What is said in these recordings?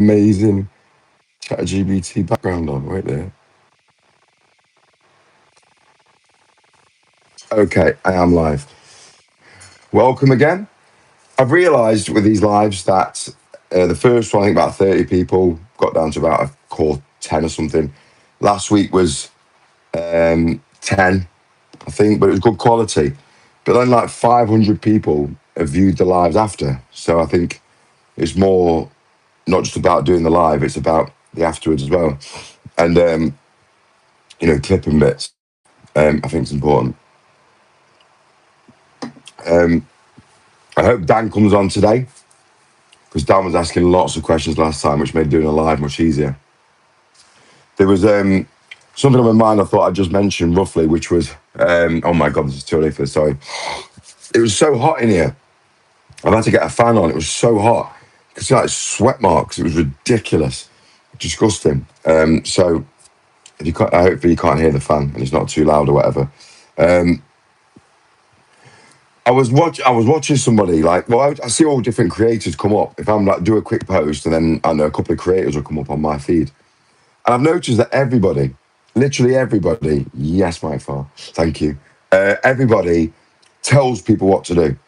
Amazing ChatGPT background on right there. Okay, I am live. Welcome again. I've realised with these lives that the first one, I think about 30 people, got down to about a core 10 or something. Last week was 10, I think, but it was good quality. But then like 500 people have viewed the lives after. So I think it's more not just about doing the live, it's about the afterwards as well. And, clipping bits, I think it's important. Um, I hope Dan comes on today because Dan was asking lots of questions last time, which made doing a live much easier. There was something on my mind I thought I'd just mention roughly, which was, oh my God, this is too early for this, sorry. It was so hot in here. I've had to get a fan on. It was so hot. You could see like sweat marks. It was ridiculous, disgusting. So if you can't, hopefully you can't hear the fan and it's not too loud or whatever. Um, I was watching somebody like, well, I see all different creators come up. If I'm like do a quick post, and then I know a couple of creators will come up on my feed, and I've noticed that everybody, literally everybody, yes, Mike Farr, thank you. Everybody tells people what to do.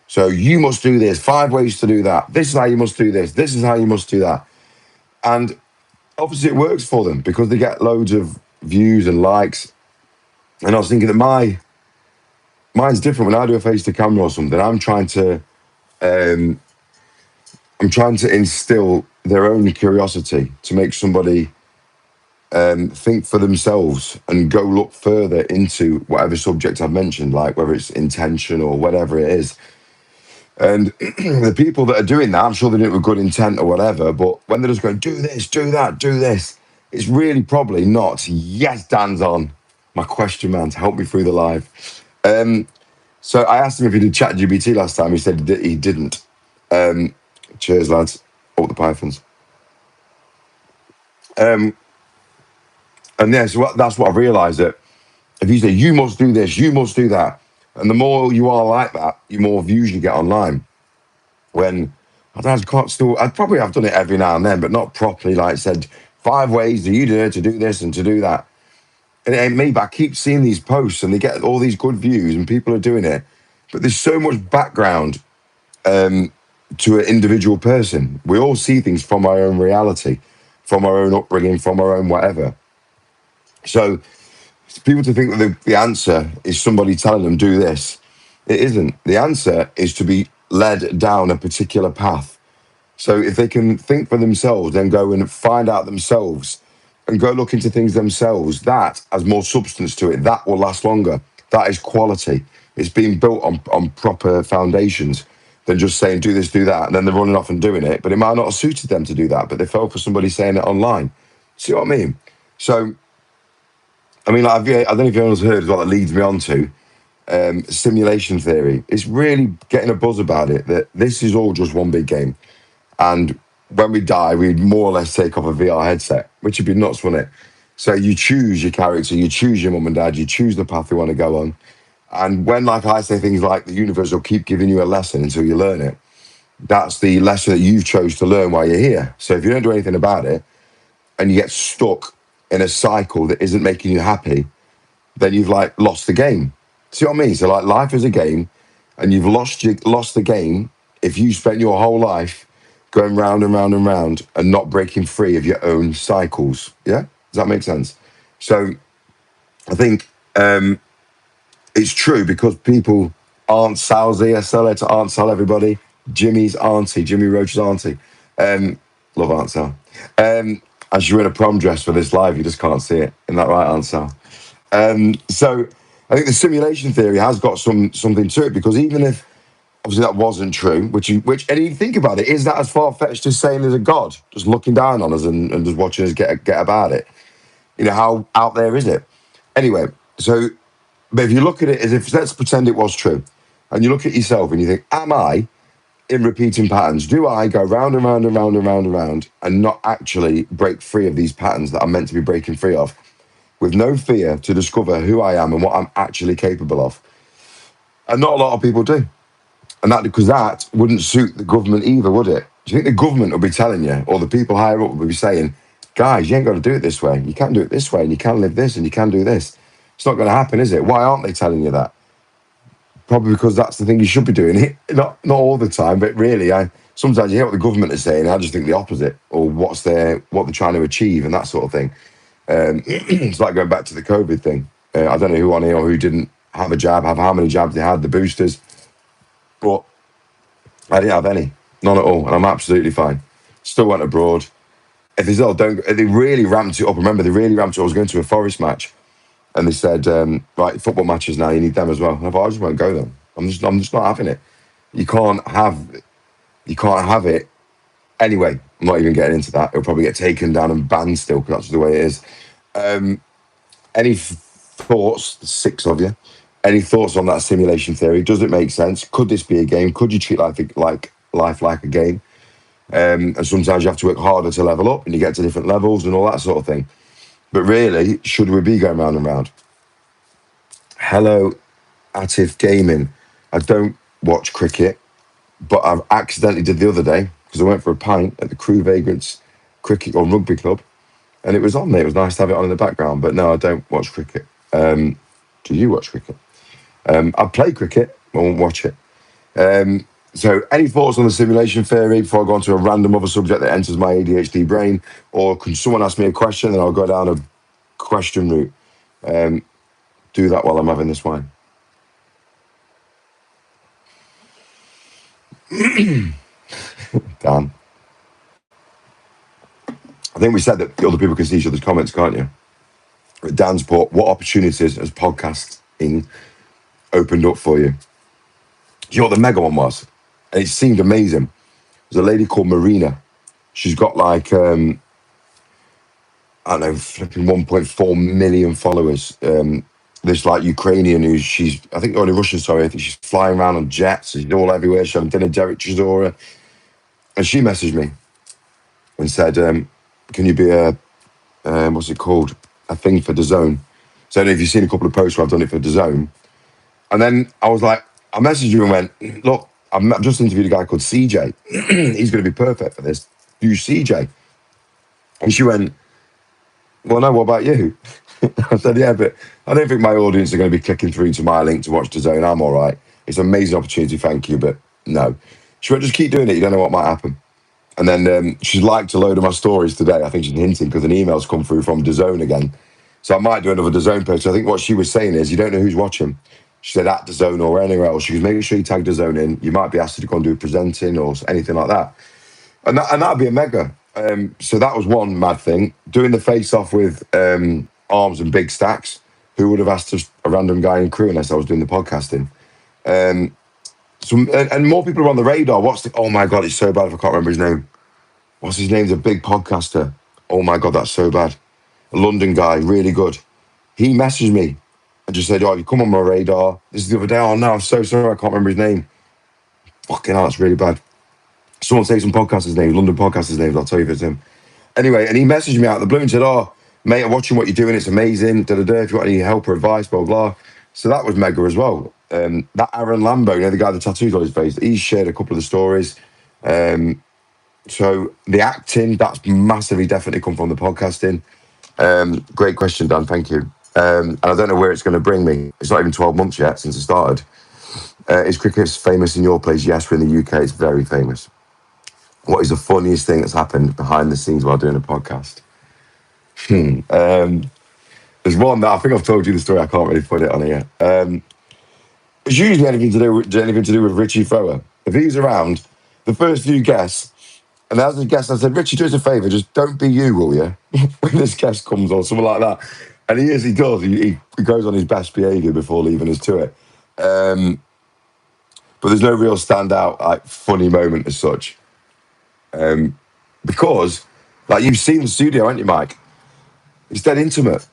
So you must do this. 5 ways to do that. This is how you must do this. This is how you must do that. And obviously it works for them because they get loads of views and likes. And I was thinking that mine's different. When I do a face to camera or something, um, I'm trying to instill their own curiosity to make somebody think for themselves and go look further into whatever subject I've mentioned, like whether it's intention or whatever it is. And the people that are doing that, I'm sure they do it with good intent or whatever, but when they're just going, do this, do that, do this, it's really probably not, yes, Dan's on, my question man, to help me through the live. So I asked him if he did ChatGPT last time. He said he didn't. Um, cheers, lads. Up the Pythons. Um, and yeah, so that's what I've realised, that if you say, you must do this, you must do that, and the more you are like that, the more views you get online. When I can't still, I'd probably have done it every now and then, but not properly. Like I said, 5 ways that you do to do this and to do that. And it ain't me, but I keep seeing these posts and they get all these good views and people are doing it. But there's so much background to an individual person. We all see things from our own reality, from our own upbringing, from our own whatever. So people to think that the answer is somebody telling them do this, it isn't. The answer is to be led down a particular path. So if they can think for themselves, then go and find out themselves and go look into things themselves, that has more substance to it. That will last longer. That is quality. It's being built on proper foundations than just saying do this, do that, and then they're running off and doing it. But it might not have suited them to do that, but they fell for somebody saying it online. See what I mean? So, I mean, like, I don't know if anyone's heard, is what that leads me on to simulation theory. It's really getting a buzz about it, that this is all just one big game. And when we die, we'd more or less take off a VR headset, which would be nuts, wouldn't it? So you choose your character, you choose your mum and dad, you choose the path you want to go on. And when, like I say things like the universe will keep giving you a lesson until you learn it, that's the lesson that you've chose to learn while you're here. So if you don't do anything about it and you get stuck in a cycle that isn't making you happy, then you've like lost the game. See what I mean? So like life is a game, and you've lost the game if you spent your whole life going round and round and round and not breaking free of your own cycles. Yeah, does that make sense? So I think it's true because people aren't Sal's here, sell it to Aunt Sal, everybody. Jimmy's auntie, Jimmy Roach's auntie. Love Aunt Sal. And she's wearing a prom dress for this live, you just can't see it. Isn't that right, Aunt Sal? So I think the simulation theory has got something to it, because even if obviously that wasn't true, which and you think about it, is that as far fetched as saying there's a God just looking down on us and just watching us get about it? You know, how out there is it? Anyway, so but if you look at it as if, let's pretend it was true, and you look at yourself and you think, am I in repeating patterns? Do I go round and round and round and round and round and not actually break free of these patterns that I'm meant to be breaking free of, with no fear to discover who I am and what I'm actually capable of? And not a lot of people do. And that, because that wouldn't suit the government either, would it? Do you think the government will be telling you, or the people higher up will be saying, guys, you ain't got to do it this way. You can't do it this way, and you can't live this, and you can do this. It's not going to happen, is it? Why aren't they telling you that? Probably because that's the thing you should be doing. Not all the time, but really, sometimes you hear what the government is saying. I just think the opposite, or what they're trying to achieve, and that sort of thing. It's like going back to the COVID thing. I don't know who on here or who didn't have a jab, have how many jabs they had, the boosters, but I didn't have any, none at all, and I'm absolutely fine. Still went abroad. If they really ramped it up. Remember, they really ramped it up. I was going to a Forest match, and they said, right, football matches now, you need them as well. And I thought, I just won't go then. I'm just not having it. You can't have it. Anyway, I'm not even getting into that. It'll probably get taken down and banned still, because that's the way it is. Any thoughts, 6 of you, any thoughts on that simulation theory? Does it make sense? Could this be a game? Could you treat life like a game? And sometimes you have to work harder to level up, and you get to different levels and all that sort of thing. But really, should we be going round and round? Hello, Atif Gaming. I don't watch cricket, but I accidentally did the other day because I went for a pint at the Crew Vagrants Cricket or Rugby Club, and it was on there. It was nice to have it on in the background. But no, I don't watch cricket. Do you watch cricket? I play cricket. I won't watch it. So any thoughts on the simulation theory before I go on to a random other subject that enters my ADHD brain? Or can someone ask me a question and I'll go down a question route? Do that while I'm having this wine. Dan. I think we said that the other people can see each other's comments, can't you? Dan's put, what opportunities has podcasting opened up for you? Do you know what the mega one was? And it seemed amazing. There's a lady called Marina. She's got like, I don't know, flipping 1.4 million followers. This like Ukrainian I think only Russian, sorry. I think she's flying around on jets. She's all everywhere. She's having dinner, Derek Chisora. And she messaged me and said, can you be what's it called? A thing for DAZN. So I don't know if you've seen a couple of posts where I've done it for DAZN. And then I was like, I messaged you and went, look, I've just interviewed a guy called CJ. He's going to be perfect for this. Use CJ. And she went, well, no, what about you? I said, yeah, but I don't think my audience are going to be clicking through to my link to watch DAZN. I'm all right. It's an amazing opportunity, thank you, but no. She went, just keep doing it. You don't know what might happen. And then she's liked a load of my stories today. I think she's hinting because an email's come through from DAZN again. So I might do another DAZN post. I think what she was saying is, you don't know who's watching. She said at DAZN or anywhere else. She goes, make sure you tag DAZN in. You might be asked to go and do presenting or anything like that. And that'd be a mega. So that was one mad thing. Doing the face-off with Arms and Big Stacks. Who would have asked a random guy in Crew unless I was doing the podcasting? And more people are on the radar. Oh my God, it's so bad if I can't remember his name. What's his name? He's a big podcaster. Oh my God, that's so bad. A London guy, really good. He messaged me and just said, oh, you come on my radar. This is the other day. Oh no, I'm so sorry, I can't remember his name. Fucking hell, that's really bad. Someone say some podcaster's name, London podcaster's name, I'll tell you if it's him. Anyway, and he messaged me out of the blue and said, oh, mate, I'm watching what you're doing, it's amazing, if you want any help or advice, blah, blah. So that was mega as well. That Aaron Lambo, the guy with the tattoos on his face, he shared a couple of the stories. So the acting, that's massively definitely come from the podcasting. Great question, Dan, thank you. And I don't know where it's going to bring me. It's not even 12 months yet since it started. Is cricket famous in your place? Yes, we're in the UK, it's very famous. What is the funniest thing that's happened behind the scenes while doing a podcast? There's one that I think I've told you the story. I can't really put it on here. It's usually anything to do with Richie Foer. If he's around, the first few guests, and as a guest, I said, Richie, do us a favour, just don't be you, will you? When this guest comes on, something like that. And he does. He goes on his best behaviour before leaving us to it. But there's no real standout, like, funny moment as such. Because, like, you've seen the studio, haven't you, Mike? It's dead intimate.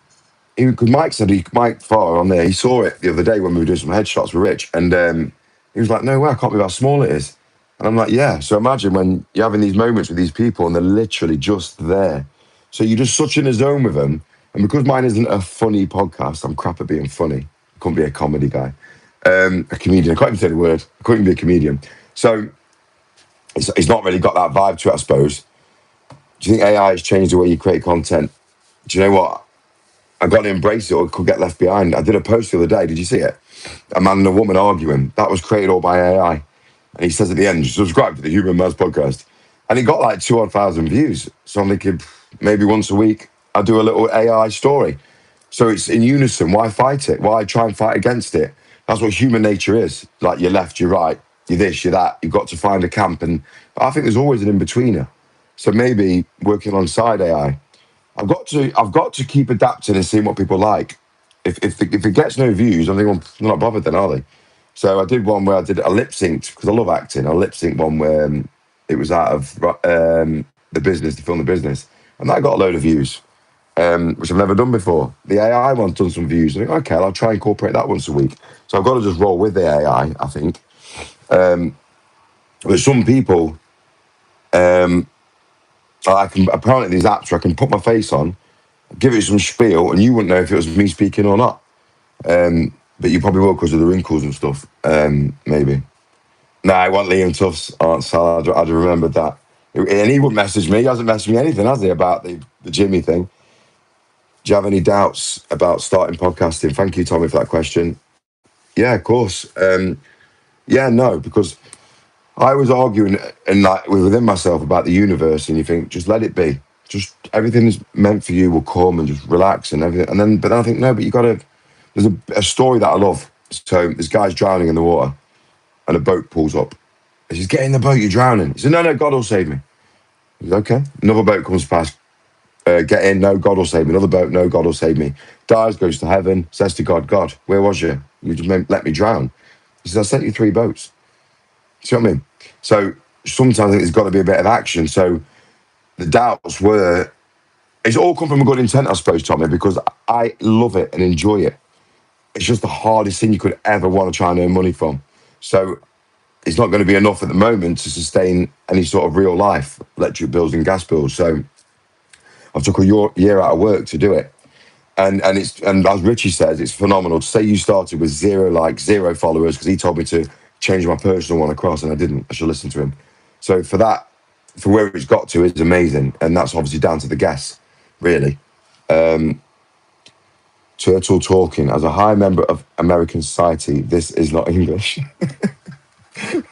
Because Mike said, Mike Farr on there, he saw it the other day when we were doing some headshots with Rich, and he was like, no way, I can't believe how small it is. And I'm like, yeah. So imagine when you're having these moments with these people and they're literally just there. So you're just such in a zone with them. And because mine isn't a funny podcast, I'm crap at being funny. I couldn't be a comedy guy. A comedian, I can't even say the word. I couldn't even be a comedian. So It's not really got that vibe to it, I suppose. Do you think AI has changed the way you create content? Do you know what? I've got to embrace it or it could get left behind. I did a post the other day. Did you see it? A man and a woman arguing. That was created all by AI. And he says at the end, subscribe to the Human Maz podcast. And it got like 2,000 views. So I'm thinking, maybe once a week, I'll do a little AI story. So it's in unison. Why fight it? Why try and fight against it? That's what human nature is. Like you're left, you're right, you're this, you're that. You've got to find a camp. And I think there's always an in-betweener. So maybe working alongside AI, I've got to keep adapting and seeing what people like. If it gets no views, I'm thinking, well, they're not bothered then, are they? So I did one where I did a lip synced, because I love acting. I lip synced one where it was out of The Business, to film The Business. And that got a load of views, which I've never done before. The AI one's done some views. I think, okay, I'll try and incorporate that once a week. So I've got to just roll with the AI, I think. But some people, apparently these apps where I can put my face on, give it some spiel, and you wouldn't know if it was me speaking or not. But you probably will because of the wrinkles and stuff, maybe. Nah, I want Liam Tuff's answer. I'd have remembered that. And he wouldn't message me. He hasn't messaged me anything, has he, about the Jimmy thing? Do you have any doubts about starting podcasting? Thank you, Tommy, for that question. Yeah, of course. No, because I was arguing and like within myself about the universe, and you think, just let it be. Just everything is meant for you will come and just relax and everything. But then I think, no, but you got to, there's a story that I love. So this guy's drowning in the water and a boat pulls up. He says, get in the boat, you're drowning. He said, no, God will save me. He said, okay. Another boat comes past. Get in, no, God will save me. Another boat, no, God will save me. Dies, goes to heaven, says to God, God, where was you? You just let me drown. He says, I sent you 3 boats. See what I mean? So sometimes I think there's got to be a bit of action. So the doubts were, it's all come from a good intent, I suppose, Tommy, because I love it and enjoy it. It's just the hardest thing you could ever want to try and earn money from. So it's not going to be enough at the moment to sustain any sort of real life, electric bills and gas bills. So I took a year out of work to do it. And as Richie says, it's phenomenal. To say you started with 0 likes, 0 followers, because he told me to change my personal one across and I didn't. I should listen to him. So for where it's got to is amazing. And that's obviously down to the guests, really. Turtle talking. As a high member of American society, this is not English.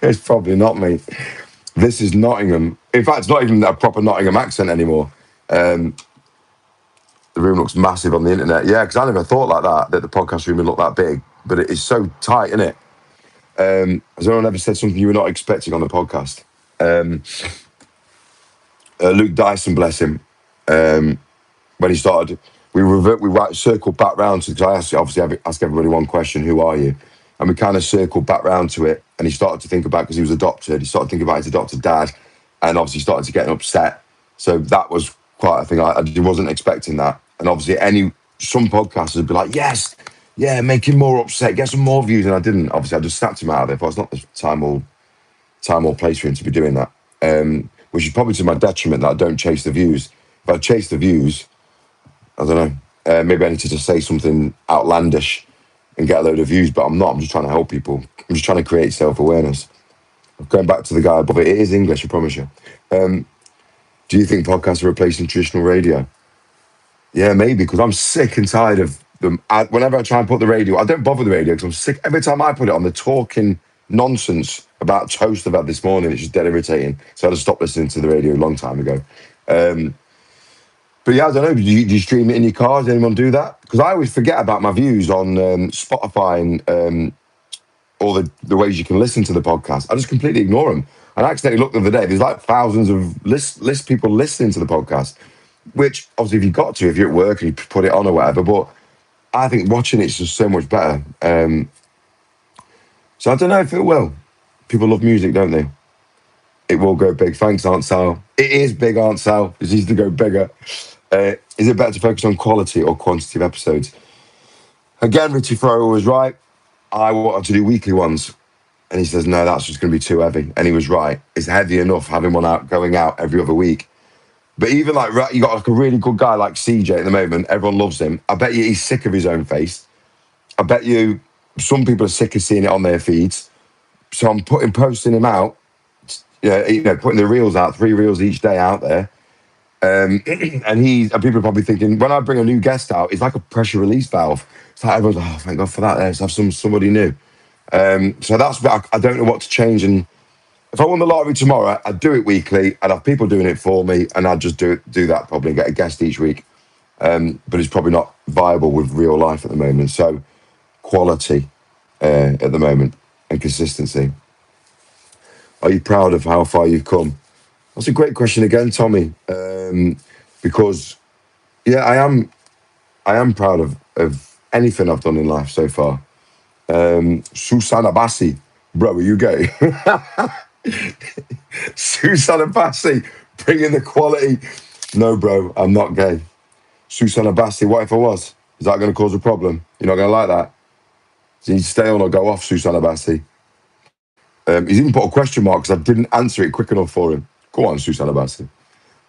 It's probably not me. This is Nottingham. In fact, it's not even a proper Nottingham accent anymore. The room looks massive on the internet. Yeah, because I never thought like that the podcast room would look that big. But it is so tight, isn't it? Has anyone ever said something you were not expecting on the podcast? Luke Dyson, bless him. When he started, we circled back round to, because I obviously ask everybody one question, who are you? And we kind of circled back round to it, and he started to think about, because he was adopted, he started thinking about his adopted dad, and obviously started to get upset. So that was quite a thing. I wasn't expecting that. And obviously some podcasters would be like, yes, yeah, make him more upset, get some more views. And I didn't. Obviously, I just snapped him out of it. But it's not the time or place for him to be doing that. Which is probably to my detriment that I don't chase the views. If I chase the views, I don't know, maybe I need to just say something outlandish and get a load of views, but I'm not. I'm just trying to help people. I'm just trying to create self-awareness. Going back to the guy above it is English, I promise you. Do you think podcasts are replacing traditional radio? Yeah, maybe, because I'm sick and tired of them. Whenever I try and put the radio, I don't bother the radio because I'm sick. Every time I put it on, they're talking nonsense about toast I've had this morning. It's just dead irritating. So I just stopped listening to the radio a long time ago. But yeah, I don't know. Do you stream it in your car? Does anyone do that? Because I always forget about my views on Spotify and all the ways you can listen to the podcast. I just completely ignore them. And I accidentally looked the other day. There's like thousands of list people listening to the podcast, which obviously if you've got to, if you're at work and you put it on or whatever, but I think watching it's just so much better. So I don't know if it will. People love music, don't they? It will go big. Thanks, Aunt Sal. It is big, Aunt Sal. It needs to go bigger. Is it better to focus on quality or quantity of episodes? Again, Richie Farrell was right. I wanted to do weekly ones. And he says, no, that's just going to be too heavy. And he was right. It's heavy enough having one going out every other week. But even like, you got like a really good guy like CJ at the moment. Everyone loves him. I bet you he's sick of his own face. I bet you some people are sick of seeing it on their feeds. So I'm posting him out. putting the reels out, 3 reels each day out there. And people are probably thinking, when I bring a new guest out, it's like a pressure release valve. It's like everyone's like, oh, thank God for that. Let's have somebody new. So that's what I don't know what to change. And if I won the lottery tomorrow, I'd do it weekly. I'd have people doing it for me, and I'd just do that probably and get a guest each week. But it's probably not viable with real life at the moment. So quality at the moment and consistency. Are you proud of how far you've come? That's a great question again, Tommy. Because yeah, I am proud of anything I've done in life so far. Susanna Bassi, bro, are you gay? Susanna Bassi, bringing the quality. No, bro, I'm not gay. Susanna Bassi, what if I was? Is that going to cause a problem? You're not going to like that? So you need to stay on or go off, Susanna Bassi. He's even put a question mark because I didn't answer it quick enough for him. Go on, Susanna Bassi.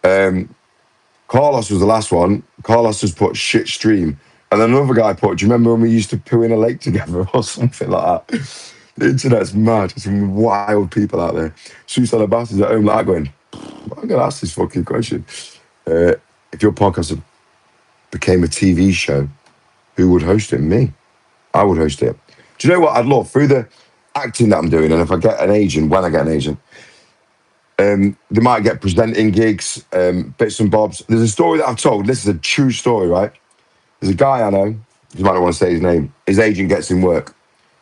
Carlos was the last one. Carlos just put shit stream. And then another guy put, do you remember when we used to poo in a lake together or something like that? The internet's mad. There's some wild people out there. Susanna Bassi's at home like going, I'm going to ask this fucking question. If your podcast became a TV show, who would host it? Me. I would host it. Do you know what I'd love? Through the acting that I'm doing, and if I get an agent, when I get an agent, they might get presenting gigs, bits and bobs. There's a story that I've told. This is a true story, right? There's a guy I know, you might not want to say his name, his agent gets him work.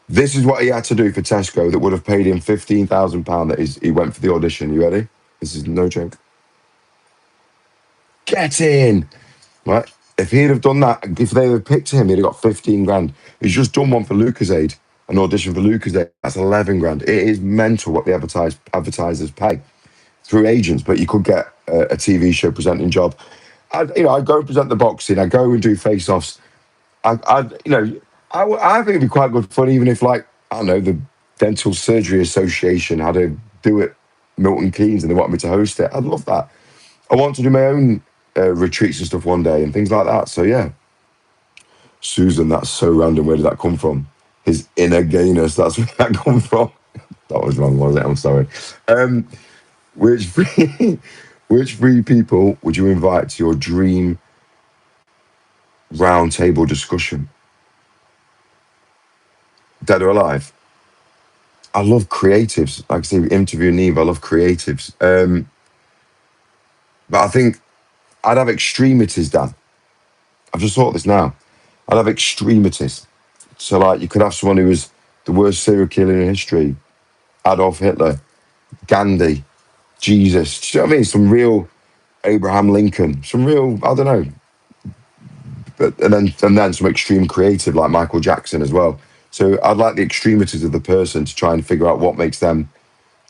This is what he had to do for Tesco that would have paid him £15,000 that he went for the audition. You ready? This is no joke. Get in! Right? If he'd have done that, if they had picked him, he'd have got 15 grand. He's just done one for Lucozade, an audition for Lucozade. That's 11 grand. It is mental what the advertisers pay through agents, but you could get a TV show presenting job. I'd go and present the boxing. I'd go and do face-offs. I think it'd be quite good fun, even if, like, I don't know, the Dental Surgery Association had to do it, Milton Keynes, and they want me to host it. I'd love that. I want to do my own retreats and stuff one day and things like that. So, yeah. Susan, that's so random. Where did that come from? His inner gayness, that's where that come from. That was wrong, wasn't it? I'm sorry. Which three people would you invite to your dream round table discussion? Dead or alive? I love creatives. Like I say, interview Neve, I love creatives. But I think I'd have extremities, Dan. I've just thought this now. I'd have extremities. So, like, you could have someone who was the worst serial killer in history, Adolf Hitler, Gandhi, Jesus. Do you know what I mean? Some real Abraham Lincoln. Some real, I don't know. But and then some extreme creative like Michael Jackson as well. So I'd like the extremities of the person to try and figure out what makes them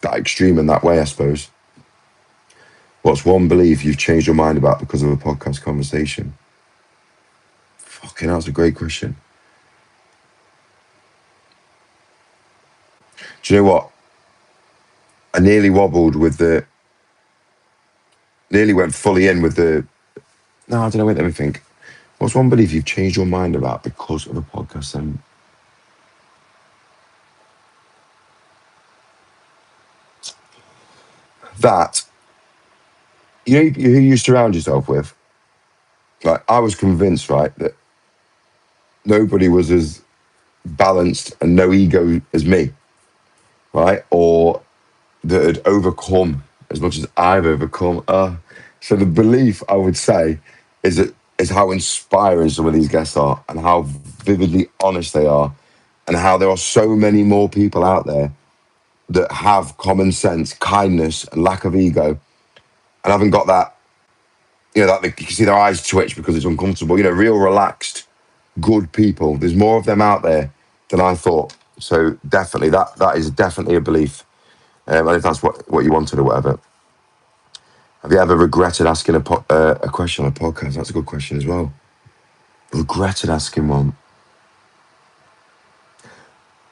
that extreme in that way, I suppose. What's one belief you've changed your mind about because of a podcast conversation? Fucking hell, that's a great question. Do you know what? I nearly went fully in with the, no, I don't know, wait, let me think. What's one belief you've changed your mind about because of a podcast then? That, you know who you surround yourself with? Like, I was convinced, right, that nobody was as balanced and no ego as me, right? Or that had overcome as much as I've overcome. So the belief, I would say, is how inspiring some of these guests are and how vividly honest they are and how there are so many more people out there that have common sense, kindness, and lack of ego, and haven't got that, that you can see their eyes twitch because it's uncomfortable. Real relaxed, good people. There's more of them out there than I thought. So definitely, that is definitely a belief. And if that's what you wanted or whatever. Have you ever regretted asking a question on a podcast? That's a good question as well. Regretted asking one.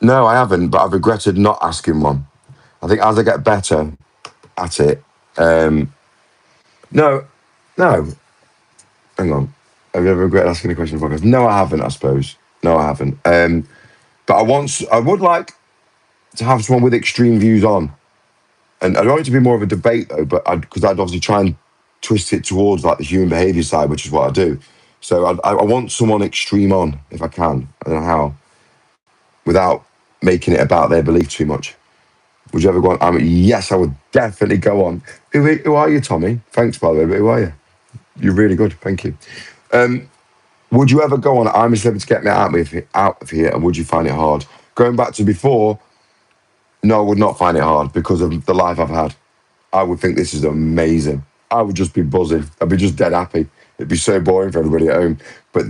No, I haven't, but I've regretted not asking one. I think as I get better at it, no. Hang on. Have you ever regretted asking a question on a podcast? No, I haven't, I suppose. No, I haven't. But I would like to have someone with extreme views on. And I don't want it to be more of a debate though, but because I'd obviously try and twist it towards like the human behaviour side, which is what I do. So I want someone extreme on if I can. I don't know how, without making it about their belief too much. Would you ever go on? I mean, yes, I would definitely go on. Who are you, Tommy? Thanks, by the way, but who are you? You're really good. Thank you. Would you ever go on I'm a Celebrity to Get Me out of here, and would you find it hard? Going back to before, no, I would not find it hard because of the life I've had. I would think this is amazing. I would just be buzzing. I'd be just dead happy. It'd be so boring for everybody at home. But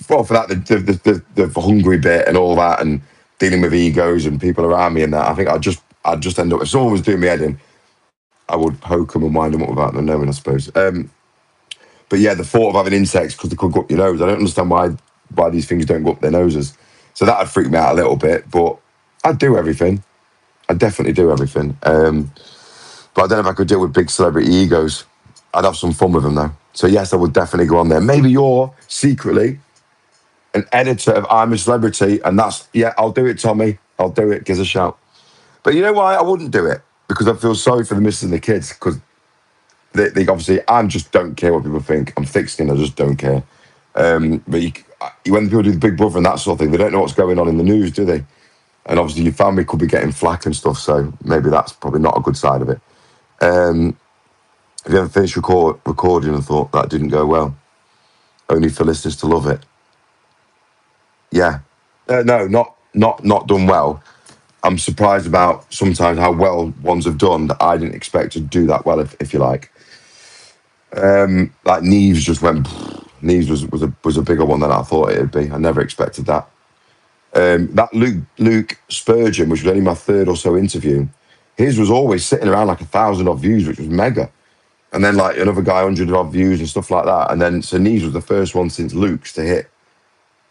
well, for that, the hungry bit and all that, and dealing with egos and people around me and that, I think I'd just end up, if someone was doing me head in, I would poke them and wind them up without them knowing, I suppose. But yeah, the thought of having insects because they could go up your nose, I don't understand why these things don't go up their noses. So that would freak me out a little bit, but I'd do everything. I'd definitely do everything. But I don't know if I could deal with big celebrity egos. I'd have some fun with them though. So yes, I would definitely go on there. Maybe you're secretly an editor of I'm a Celebrity, and I'll do it, Tommy. I'll do it. Give us a shout. But you know why I wouldn't do it? Because I feel sorry for the missus and the kids. Because they obviously, I just don't care what people think. I'm thick-skinned. I just don't care. But when people do the Big Brother and that sort of thing, they don't know what's going on in the news, do they? And obviously, your family could be getting flack and stuff. So maybe that's probably not a good side of it. Have you ever finished recording and thought that didn't go well? Only for listeners to love it. Yeah. No, not done well. I'm surprised about sometimes how well ones have done that I didn't expect to do that well, if you like. Like Neves just went. Neves was a bigger one than I thought it'd be. I never expected that. That Luke Spurgeon, which was only my third or so interview, his was always sitting around like 1,000 odd views, which was mega. And then like another guy 100 odd views and stuff like that. And then so Neves was the first one since Luke's to hit,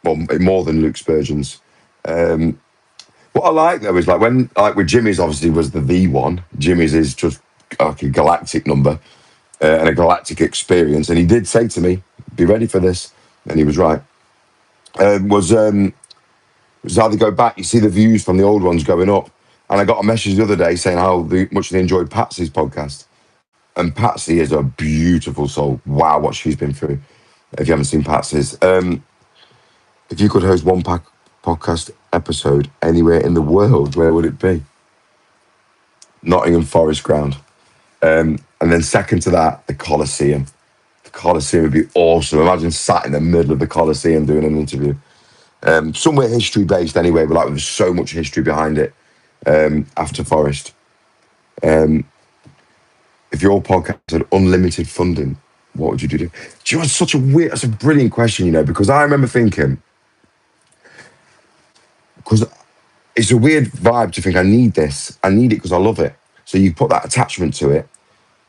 well, more than Luke Spurgeon's. What I like though is like when, like with Jimmy's obviously was the V1. Jimmy's is just like a galactic number and a galactic experience. And he did say to me, "Be ready for this," and he was right. Was how they go back. You see the views from the old ones going up. And I got a message the other day saying how much they enjoyed Patsy's podcast. And Patsy is a beautiful soul. Wow, what she's been through. If you haven't seen Patsy's, if you could host one podcast episode anywhere in the world, where would it be? Nottingham Forest Ground. And then second to that, the Coliseum. The Coliseum would be awesome. Imagine sat in the middle of the Coliseum doing an interview. Somewhere history based anyway, but like there's so much history behind it. After Forest. If your podcast had unlimited funding, what would you do? Do you know, that's a brilliant question, you know, because I remember thinking, because it's a weird vibe to think I need this. I need it because I love it. So you put that attachment to it.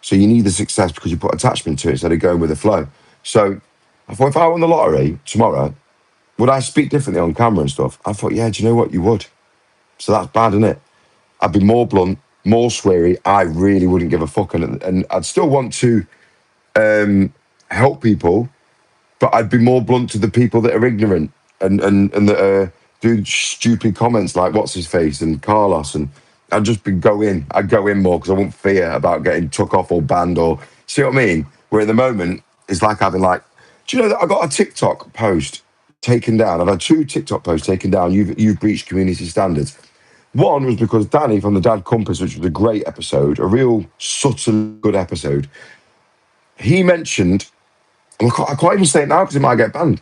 So you need the success because you put attachment to it instead of going with the flow. So I thought if I won the lottery tomorrow, would I speak differently on camera and stuff? I thought, yeah, do you know what? You would. So that's bad, isn't it? I'd be more blunt, more sweary. I really wouldn't give a fuck. And I'd still want to help people, but I'd be more blunt to the people that are ignorant and that do stupid comments like what's his face and Carlos, and I'd just I'd go in more because I wouldn't fear about getting took off or banned or, see what I mean? Where at the moment it's like having like, do you know that I got a TikTok post taken down? I've had 2 TikTok posts taken down. You've breached community standards. One was because Danny from the Dad Compass, which was a great episode, a real subtle good episode. He mentioned, and I can't even say it now because it might get banned,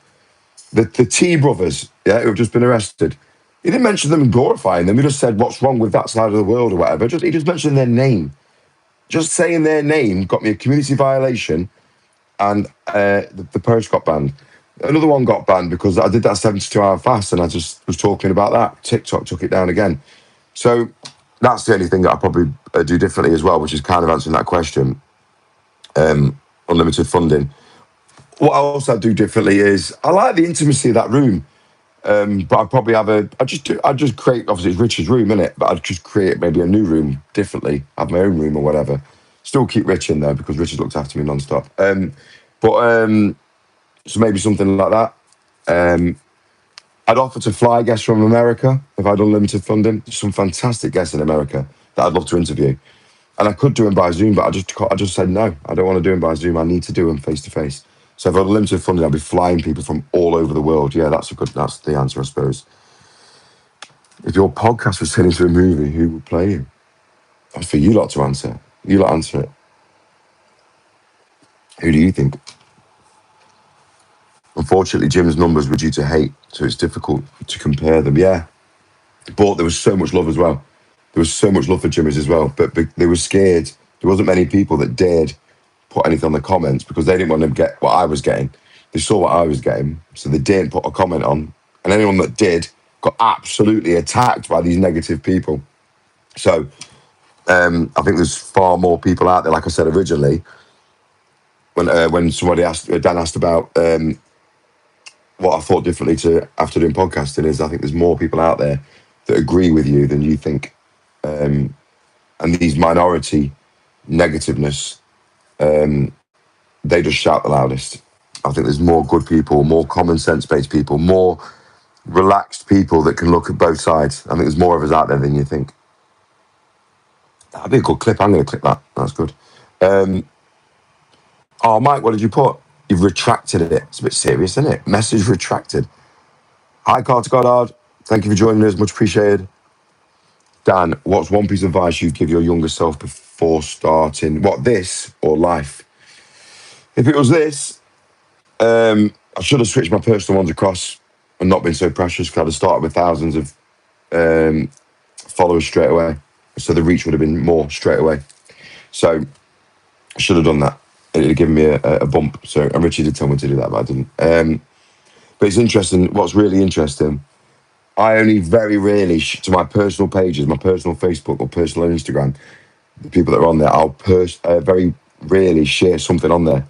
the T brothers, yeah, who have just been arrested. He didn't mention them and glorifying them. He just said, what's wrong with that side of the world or whatever. He just mentioned their name. Just saying their name got me a community violation, and the post got banned. Another one got banned because I did that 72-hour fast and I just was talking about that. TikTok took it down again. So that's the only thing that I probably do differently as well, which is kind of answering that question. Unlimited funding. What else I do differently is I like the intimacy of that room. But I'd probably have I'd just create, obviously it's Rich's room, innit? But I'd just create maybe a new room differently, have my own room or whatever. Still keep Rich in there because Rich has looked after me non-stop. So maybe something like that. I'd offer to fly guests from America if I had unlimited funding. There's some fantastic guests in America that I'd love to interview. And I could do them by Zoom, but I just said no. I don't want to do them by Zoom. I need to do them face to face. So if I had limited funding, I'd be flying people from all over the world. Yeah, that's the answer, I suppose. If your podcast was turned into a movie, who would play you? That's for you lot to answer. You lot answer it. Who do you think? Unfortunately, Jim's numbers were due to hate, so it's difficult to compare them. Yeah, but there was so much love as well. There was so much love for Jimmy's as well, but they were scared. There wasn't many people that dared put anything on the comments because they didn't want to get what I was getting. They saw what I was getting, so they didn't put a comment on. And anyone that did got absolutely attacked by these negative people. So I think there's far more people out there. Like I said originally, when somebody asked, Dan asked about what I thought differently to after doing podcasting, is I think there's more people out there that agree with you than you think. And these minority negativeness, they just shout the loudest. I think there's more good people, more common sense based people, more relaxed people that can look at both sides. I think there's more of us out there than you think. That'd be a good clip. I'm going to clip that. That's good. Oh, Mike, what did you put? You've retracted it. It's a bit serious, isn't it? Message retracted. Hi, Carter Goddard. Thank you for joining us. Much appreciated. Dan, what's one piece of advice you'd give your younger self before starting? What, this or life? If it was this, I should have switched my personal ones across and not been so precious, because I'd have started with thousands of followers straight away. So the reach would have been more straight away. So I should have done that. It would have given me a bump. So, and Richie did tell me to do that, but I didn't. But it's interesting. What's really interesting, I only very rarely, to my personal pages, my personal Facebook or personal Instagram, the people that are on there, I'll very rarely share something on there.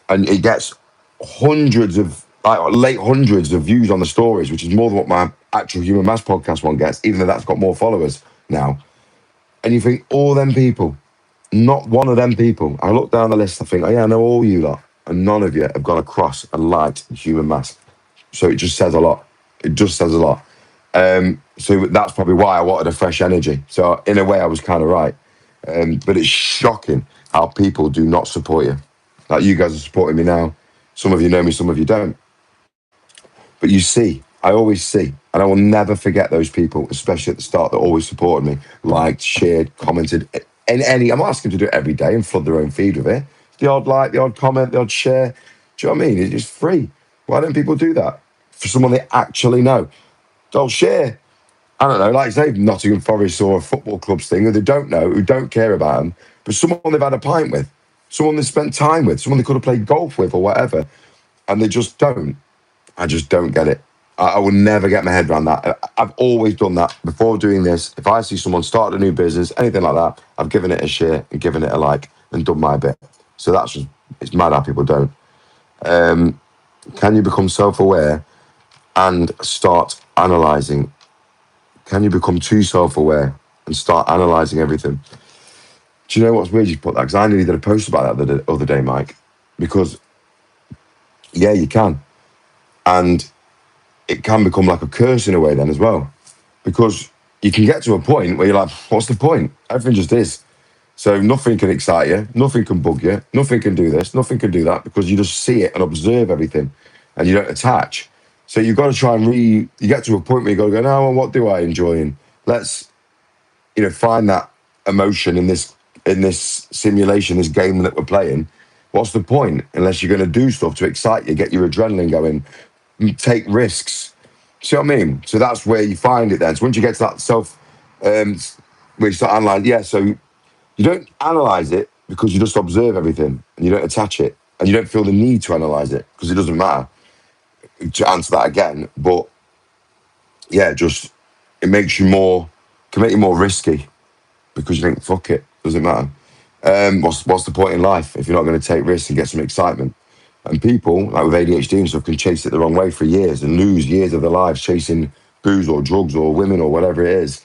And it gets hundreds of, late hundreds of views on the stories, which is more than what my actual Human Mass podcast one gets, even though that's got more followers now. And you think, all them people, not one of them people. I look down the list, I think, oh yeah, I know all you lot. And none of you have gone across and liked Human Mass. So it just says a lot. It just says a lot. So that's probably why I wanted a fresh energy. So in a way, I was kind of right. But it's shocking how people do not support you. Like, you guys are supporting me now. Some of you know me, some of you don't. But you see, I always see, and I will never forget those people, especially at the start, that always supported me, liked, shared, commented. I'm not asking them to do it every day and flood their own feed with it. The odd like, the odd comment, the odd share. Do you know what I mean? It's just free. Why don't people do that? For someone they actually know. They'll share, I don't know, like say Nottingham Forest or a football club's thing, who they don't know, who don't care about them, but someone they've had a pint with, someone they spent time with, someone they could have played golf with or whatever, and they just don't. I just don't get it. I will never get my head around that. I've always done that. Before doing this, if I see someone start a new business, anything like that, I've given it a share and given it a like and done my bit. So that's just, it's mad how people don't. Can you become self-aware and start analysing? Can you become too self-aware and start analysing everything? Do you know what's weird you put that? Because I nearly did a post about that the other day, Mike. Because, yeah, you can. And it can become like a curse in a way then as well. Because you can get to a point where you're like, what's the point? Everything just is. So nothing can excite you, nothing can bug you, nothing can do this, nothing can do that, because you just see it and observe everything and you don't attach. So you've got to try and you get to a point where you've got to go, no, well, what do I enjoy? And let's, find that emotion in this simulation, this game that we're playing. What's the point? Unless you're going to do stuff to excite you, get your adrenaline going, take risks. See what I mean? So that's where you find it then. So once you get to that where you start analysing, so you don't analyse it because you just observe everything and you don't attach it and you don't feel the need to analyse it because it doesn't matter, to answer that again. But yeah, it can make you more risky because you think, fuck it, doesn't matter. What's the point in life if you're not going to take risks and get some excitement? And people, like with ADHD and stuff, can chase it the wrong way for years and lose years of their lives chasing booze or drugs or women or whatever it is,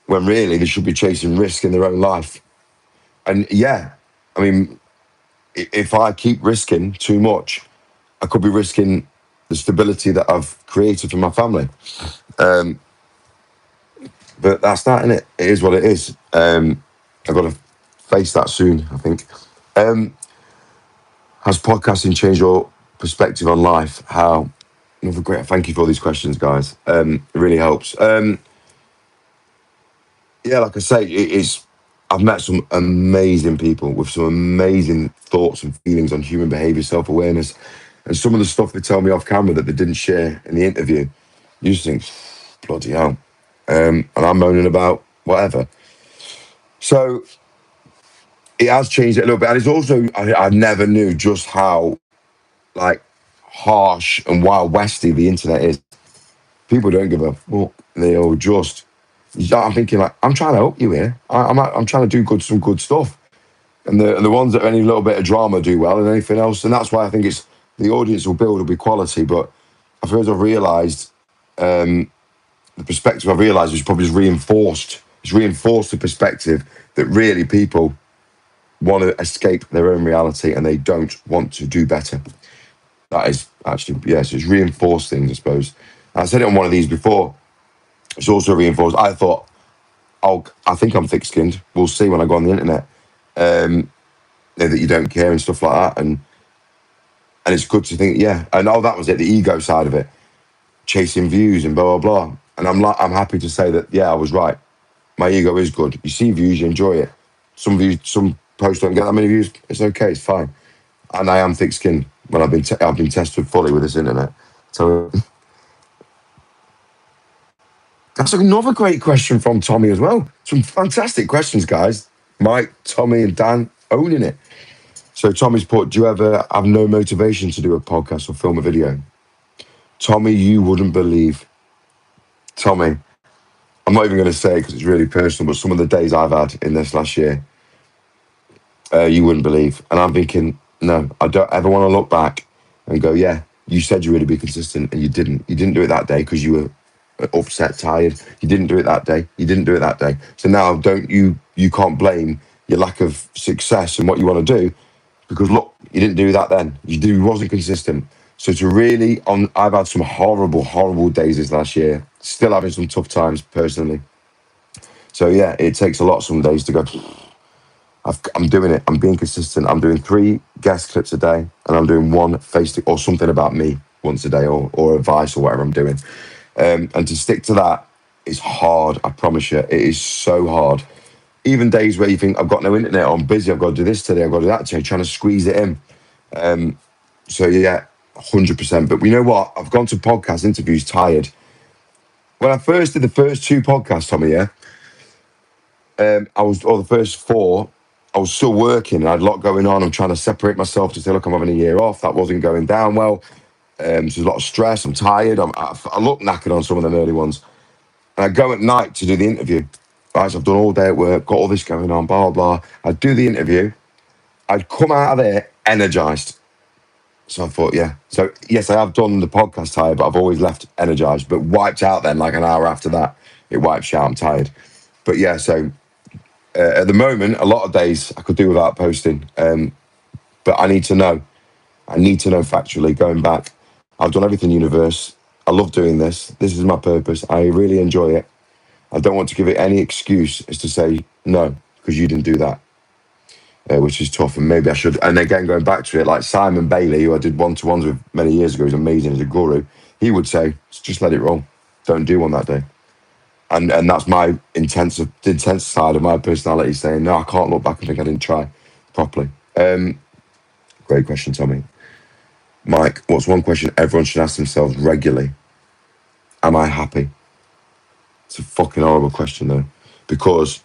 when really they should be chasing risk in their own life. And yeah, I mean, if I keep risking too much, I could be risking the stability that I've created for my family. But that's that, innit? It is what it is. I've got to face that soon, I think. Has podcasting changed your perspective on life? How? Another great. Thank you for all these questions, guys. It really helps. Yeah, like I say, it's. I've met some amazing people with some amazing thoughts and feelings on human behavior, self-awareness, and some of the stuff they tell me off camera that they didn't share in the interview. You just think, bloody hell, and I'm moaning about whatever. So it has changed it a little bit, and it's also I never knew just how like harsh and wild westy the internet is. People don't give a fuck. They'll just. I'm thinking like I'm trying to help you here. I'm trying to do some good stuff, and the ones that any little bit of drama do well, and anything else, and that's why I think it's the audience will be quality. But I suppose I've realised the perspective I've realised is probably just reinforced. It's reinforced the perspective that really people want to escape their own reality and they don't want to do better. That is actually, yes, it's reinforced things, I suppose. I said it on one of these before. It's also reinforced. I thought, I think I'm thick-skinned. We'll see when I go on the internet. That you don't care and stuff like that. And it's good to think, yeah. And that was it, the ego side of it. Chasing views and blah, blah, blah. And I'm happy to say that, yeah, I was right. My ego is good. You see views, you enjoy it. Some posts don't get that many views. It's okay, it's fine. And I am thick-skinned when I've been tested fully with this internet. So that's another great question from Tommy as well. Some fantastic questions, guys. Mike, Tommy, and Dan owning it. So Tommy's put, do you ever have no motivation to do a podcast or film a video? Tommy, you wouldn't believe. Tommy, I'm not even going to say it because it's really personal, but some of the days I've had in this last year, you wouldn't believe. And I'm thinking, no, I don't ever want to look back and go, yeah, you said you were going to be consistent and you didn't. You didn't do it that day because you were upset, tired. You didn't do it that day. You didn't do it that day. So now you can't blame your lack of success and what you want to do because look, you didn't do that then. You wasn't consistent. So to really, I've had some horrible, horrible days this last year. Still having some tough times personally. So yeah, it takes a lot some days to go, I'm doing it. I'm being consistent. I'm doing 3 guest clips a day and I'm doing 1 or something about me once a day or advice or whatever I'm doing. And to stick to that is hard. I promise you, it is so hard. Even days where you think I've got no internet, I'm busy, I've got to do this today, I've got to do that today, trying to squeeze it in. So yeah, 100%. But you know what? I've gone to podcast interviews tired. When I first did the first 2 podcasts, Tommy, yeah, the first 4, I was still working. I had a lot going on. I'm trying to separate myself to say, look, I'm having a year off. That wasn't going down well. So there's a lot of stress. I'm tired. I look knackered on some of them early ones. And I go at night to do the interview. Right, so I've done all day at work, got all this going on, blah, blah. I'd do the interview. I'd come out of there energized. So I thought, yeah. So, yes, I have done the podcast tired, but I've always left energized. But wiped out then, like an hour after that, it wipes you out. I'm tired. But yeah, so at the moment, a lot of days I could do without posting. But I need to know. I need to know factually, going back. I've done everything universe. I love doing this. This is my purpose. I really enjoy it. I don't want to give it any excuse as to say, no, because you didn't do that, which is tough. And maybe I should. And again, going back to it, like Simon Bailey, who I did one-to-ones with many years ago, he's amazing as a guru. He would say, just let it roll. Don't do one that day. And that's my intense side of my personality saying, no, I can't look back and think I didn't try properly. Great question, Tommy. Mike, what's one question everyone should ask themselves regularly? Am I happy? It's a fucking horrible question, though, because,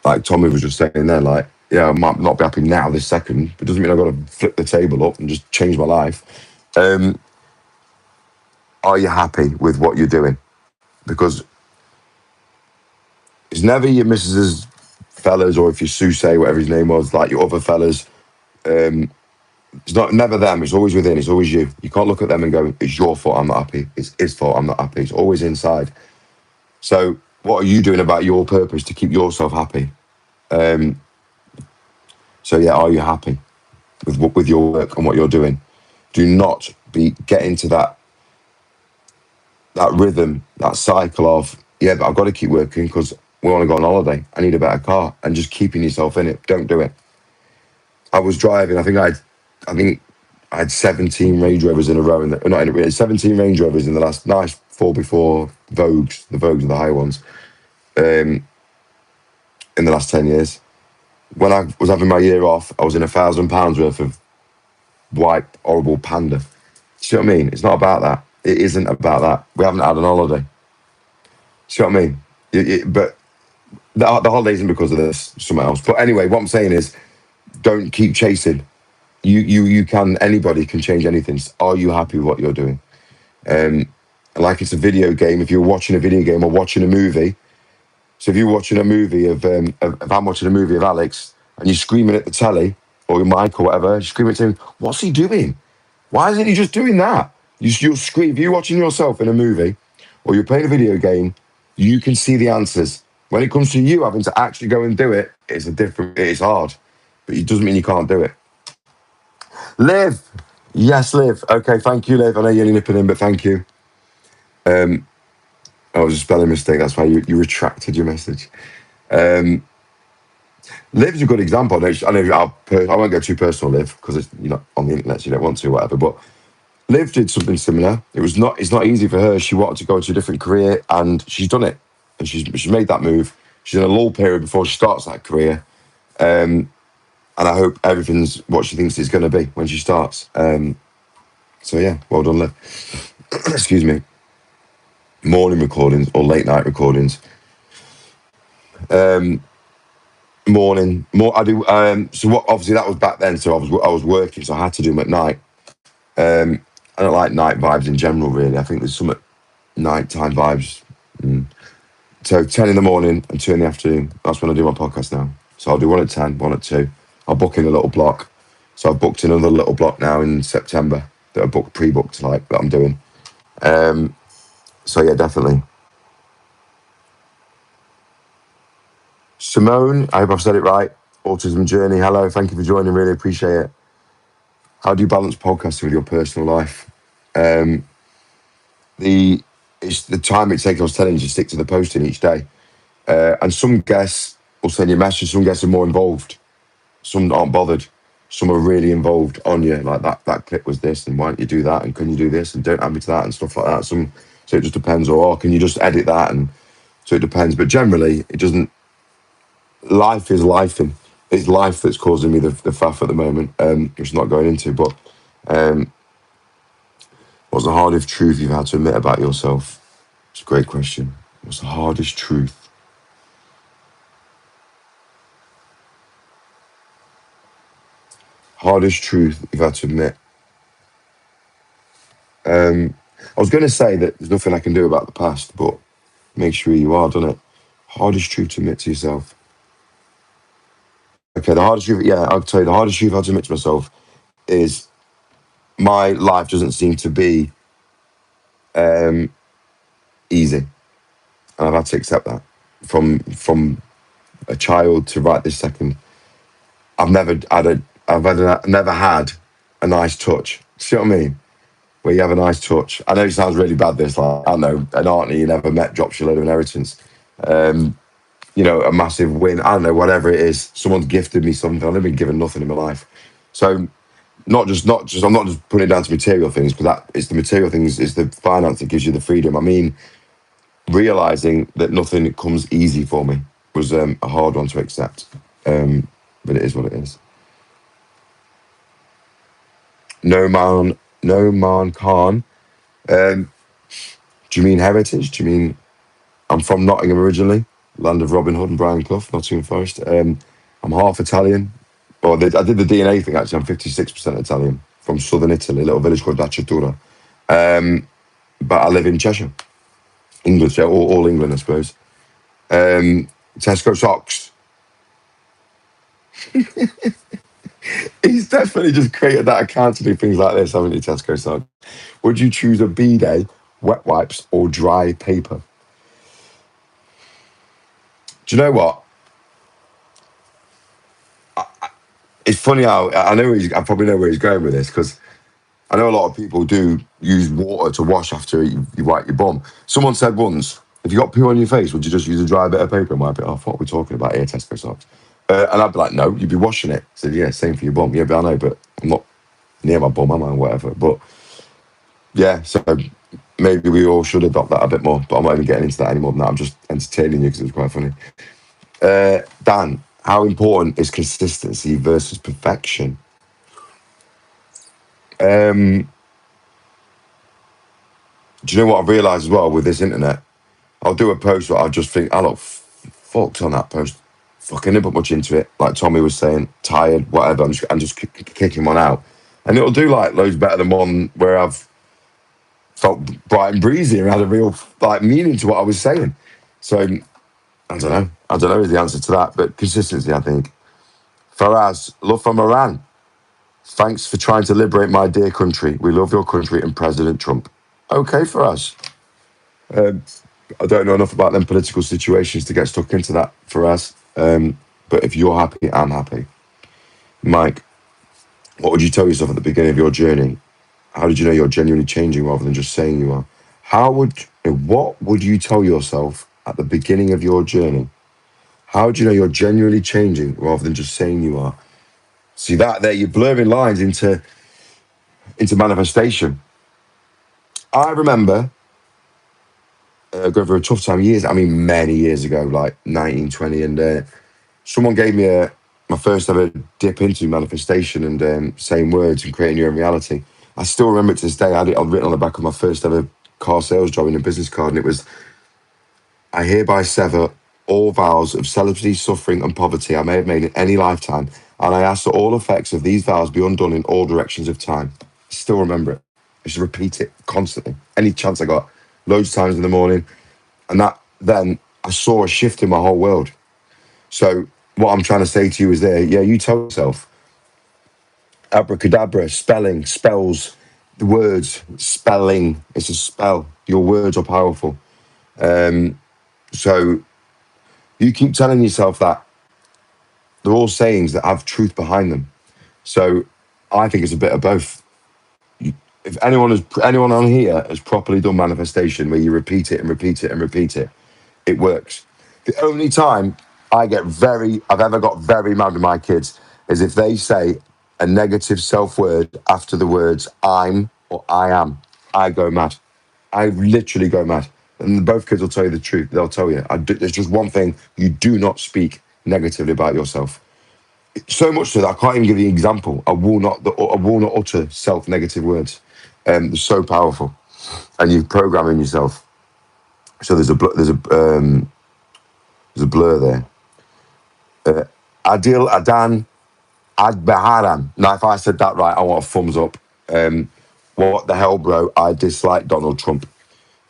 like Tommy was just saying there, like, yeah, I might not be happy now, this second, but it doesn't mean I've got to flip the table up and just change my life. Are you happy with what you're doing? Because it's never your missus's fellas, or if you Susse, whatever his name was, like your other fellas. It's never them. It's always within. It's always you. You can't look at them and go, it's your fault I'm not happy. It's his fault I'm not happy. It's always inside. So what are you doing about your purpose to keep yourself happy? So yeah, are you happy with your work and what you're doing? Do not get into that rhythm, that cycle of, yeah, but I've got to keep working because we want to go on holiday. I need a better car, and just keeping yourself in it. Don't do it. I was driving. I think I had 17 Range Rovers in a row. Not in a row, 17 Range Rovers in the last nice 4x4 Vogues. The Vogues are the high ones. In the last 10 years. When I was having my year off, I was in £1,000 worth of white, horrible Panda. See what I mean? It's not about that. It isn't about that. We haven't had an holiday. See what I mean? But the holiday isn't because of this, something else. But anyway, what I'm saying is, don't keep chasing. You can. Anybody can change anything. Are you happy with what you're doing? Like it's a video game. If you're watching a video game or watching a movie, so if you're watching a movie of if I'm watching a movie of Alex and you're screaming at the telly or your mic or whatever, you're screaming at him, what's he doing? Why isn't he just doing that? You'll scream. If you're watching yourself in a movie or you're playing a video game, you can see the answers. When it comes to you having to actually go and do it, it's hard. But it doesn't mean you can't do it. Liv. Yes, Liv. Okay, thank you, Liv. I know you're only nipping in, but thank you. It was a spelling mistake. That's why you retracted your message. Liv's a good example. I won't go too personal, Liv, because you're not on the internet, so you don't want to, whatever. But Liv did something similar. It's not easy for her. She wanted to go into a different career, and she's done it. And she's made that move. She's in a lull period before she starts that career. And I hope everything's what she thinks it's going to be when she starts. So yeah, well done, Liv. Excuse me. Morning recordings or late night recordings. Morning. More. I do. So what? Obviously, that was back then. So I was working, so I had to do them at night. I don't like night vibes in general, really. I think there's some nighttime vibes. So 10 in the morning and 2 in the afternoon. That's when I do my podcast now. So I'll do one at 10, one at 2. I'll book in a little block. So I've booked another little block now in September that I pre-booked that I'm doing. So yeah, definitely. Simone, I hope I've said it right. Autism Journey. Hello, thank you for joining. Really appreciate it. How do you balance podcasting with your personal life? It's the time it takes. I was telling you to stick to the posting each day. And some guests will send you a message. Some guests are more involved. Some aren't bothered. Some are really involved on you. Like that clip was this, and why don't you do that? And can you do this? And don't add me to that and stuff like that. So it just depends. Or can you just edit that? And so it depends. But generally, it doesn't. Life is life, and it's life that's causing me the faff at the moment, which I'm not going into. But what's the hardest truth you've had to admit about yourself? It's a great question. What's the hardest truth? Hardest truth you've had to admit. I was going to say that there's nothing I can do about the past, but make sure you are, doesn't it? Hardest truth to admit to yourself. Okay, the hardest truth, yeah, I'll tell you, the hardest truth I have to admit to myself is my life doesn't seem to be easy. And I've had to accept that from a child to right this second. I've never had a nice touch. See what I mean? Where you have a nice touch. I know it sounds really bad, this, like, I don't know, an auntie you never met drops you a load of inheritance. A massive win. I don't know, whatever it is. Someone's gifted me something. I've never been given nothing in my life. So I'm not just putting it down to material things, because that it's the material things, it's the finance that gives you the freedom. I mean, realizing that nothing comes easy for me was a hard one to accept. But it is what it is. Noman Khan. Do you mean heritage? Do you mean I'm from Nottingham originally, land of Robin Hood and Brian Clough, Nottingham Forest. I'm half Italian. Well, I did the DNA thing, actually. I'm 56% Italian, from southern Italy, a little village called Daciatura. But I live in Cheshire, England, all England, I suppose. Tesco socks. He's definitely just created that account to do things like this, haven't you, Tesco socks? Would you choose a bidet, wet wipes, or dry paper? Do you know what? It's funny how I probably know where he's going with this, because I know a lot of people do use water to wash after you wipe your bum. Someone said once, If you got poo on your face, would you just use a dry bit of paper and wipe it off? What are we talking about here, Tesco socks? And I'd be like, no, you'd be washing it. I said, yeah, same for your bum. Yeah, but I know, but I'm not near my bum, am I? Whatever. But yeah, so maybe we all should adopt that a bit more. But I'm not even getting into that anymore than that. I'm just entertaining you because it was quite funny. Dan, how important is consistency versus perfection? Do you know what I've realised as well with this internet? I'll do a post where I'll just think, I look fucked on that post. Fucking didn't put much into it. Like Tommy was saying, tired, whatever. I'm just kicking one out. And it'll do like loads better than one where I've felt bright and breezy and had a real like meaning to what I was saying. So I don't know. I don't know is the answer to that. But consistency, I think. Faraz, love from Iran. Thanks for trying to liberate my dear country. We love your country and President Trump. Okay, Faraz. I don't know enough about them political situations to get stuck into that for us. But if you're happy, I'm happy. Mike, what would you tell yourself at the beginning of your journey? How did you know you're genuinely changing rather than just saying you are? What would you tell yourself at the beginning of your journey? How do you know you're genuinely changing rather than just saying you are? See that there, you're blurring lines into manifestation. I remember going through a tough time many years ago, like 19, 20, and someone gave me my first ever dip into manifestation and saying words and creating your own reality. I still remember it to this day. I had it written on the back of my first ever car sales job in a business card, and it was, I hereby sever all vows of celibacy, suffering, and poverty I may have made in any lifetime, and I ask that all effects of these vows be undone in all directions of time. I still remember it. I used to repeat it constantly, any chance I got, loads of times in the morning, and then I saw a shift in my whole world. So what I'm trying to say to you is you tell yourself, abracadabra, spelling, spells, the words, spelling, it's a spell. Your words are powerful. So you keep telling yourself that they're all sayings that have truth behind them. So I think it's a bit of both. If anyone on here has properly done manifestation where you repeat it and repeat it and repeat it, it works. The only time I've ever got very mad with my kids is if they say a negative self-word after the words I'm or I am. I go mad. I literally go mad. And both kids will tell you the truth. They'll tell you. There's just one thing. You do not speak negatively about yourself. So much so that I can't even give you an example. I will not utter self-negative words. They're so powerful. And you're programming yourself. So there's a blur there. Adil Adan Adbeharan. Now, if I said that right, I want a thumbs up. What the hell, bro? I dislike Donald Trump.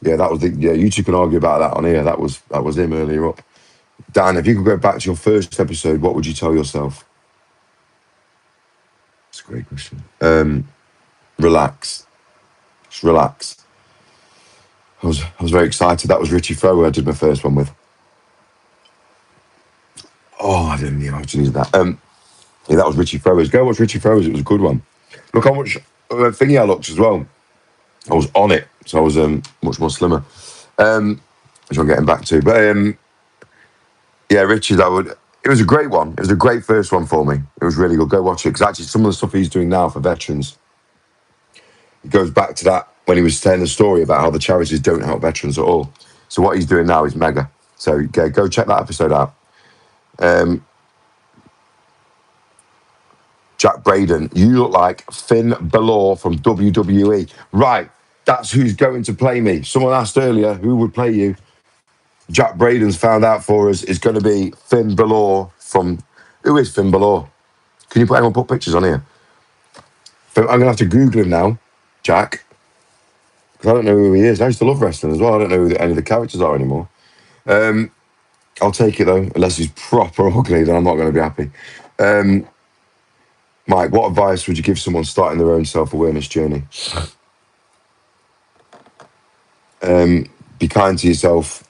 Yeah, that was you two can argue about that on here. That was him earlier up. Dan, if you could go back to your first episode, what would you tell yourself? That's a great question. Relax. Just relax. I was very excited. That was Richie Frower I did my first one with. Oh, I didn't know how to use that. Yeah, that was Richie Frower's. Go watch Richie Frower's. It was a good one. Look how much thingy I looked as well. I was on it, so I was much more slimmer. Which I'm getting back to. But yeah, Richard, it was a great one. It was a great first one for me. It was really good. Go watch it, because actually some of the stuff he's doing now for veterans, it goes back to that when he was telling the story about how the charities don't help veterans at all. So what he's doing now is mega. So yeah, go check that episode out. Jack Braden, you look like Finn Balor from WWE. Right, that's who's going to play me. Someone asked earlier who would play you. Jack Braden's found out for us is going to be Finn Balor from... Who is Finn Balor? Can you anyone put pictures on here? I'm going to have to Google him now, Jack, because I don't know who he is. I used to love wrestling as well. I don't know who any of the characters are anymore. I'll take it, though. Unless he's proper ugly, then I'm not going to be happy. Mike, what advice would you give someone starting their own self-awareness journey? Be kind to yourself,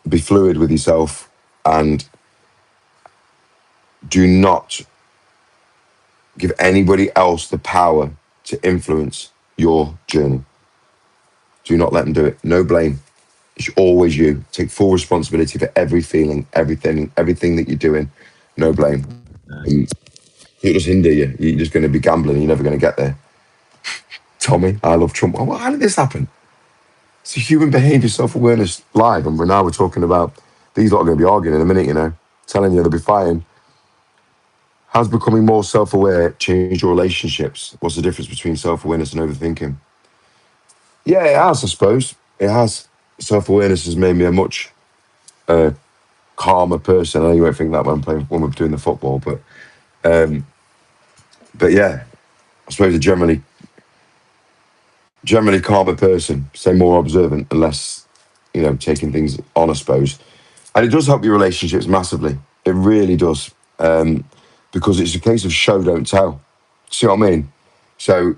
be fluid with yourself, and do not give anybody else the power to influence your journey. Do not let them do it. No blame. It's always you. Take full responsibility for every feeling, everything that you're doing. No blame. It'll just hinder you. You're just going to be gambling and you're never going to get there. Tommy, I love Trump. Well, how did this happen? It's a human behaviour, self-awareness live. And now we're talking about these lot are going to be arguing in a minute, you know, telling you they'll be fighting. How's becoming more self-aware changed your relationships? What's the difference between self-awareness and overthinking? Yeah, it has, I suppose. It has. Self-awareness has made me a much calmer person. I know you won't think that when we're doing the football, but yeah, I suppose a generally calmer person, say more observant and less, you know, taking things on, I suppose. And it does help your relationships massively. It really does. Because it's a case of show, don't tell. See what I mean? So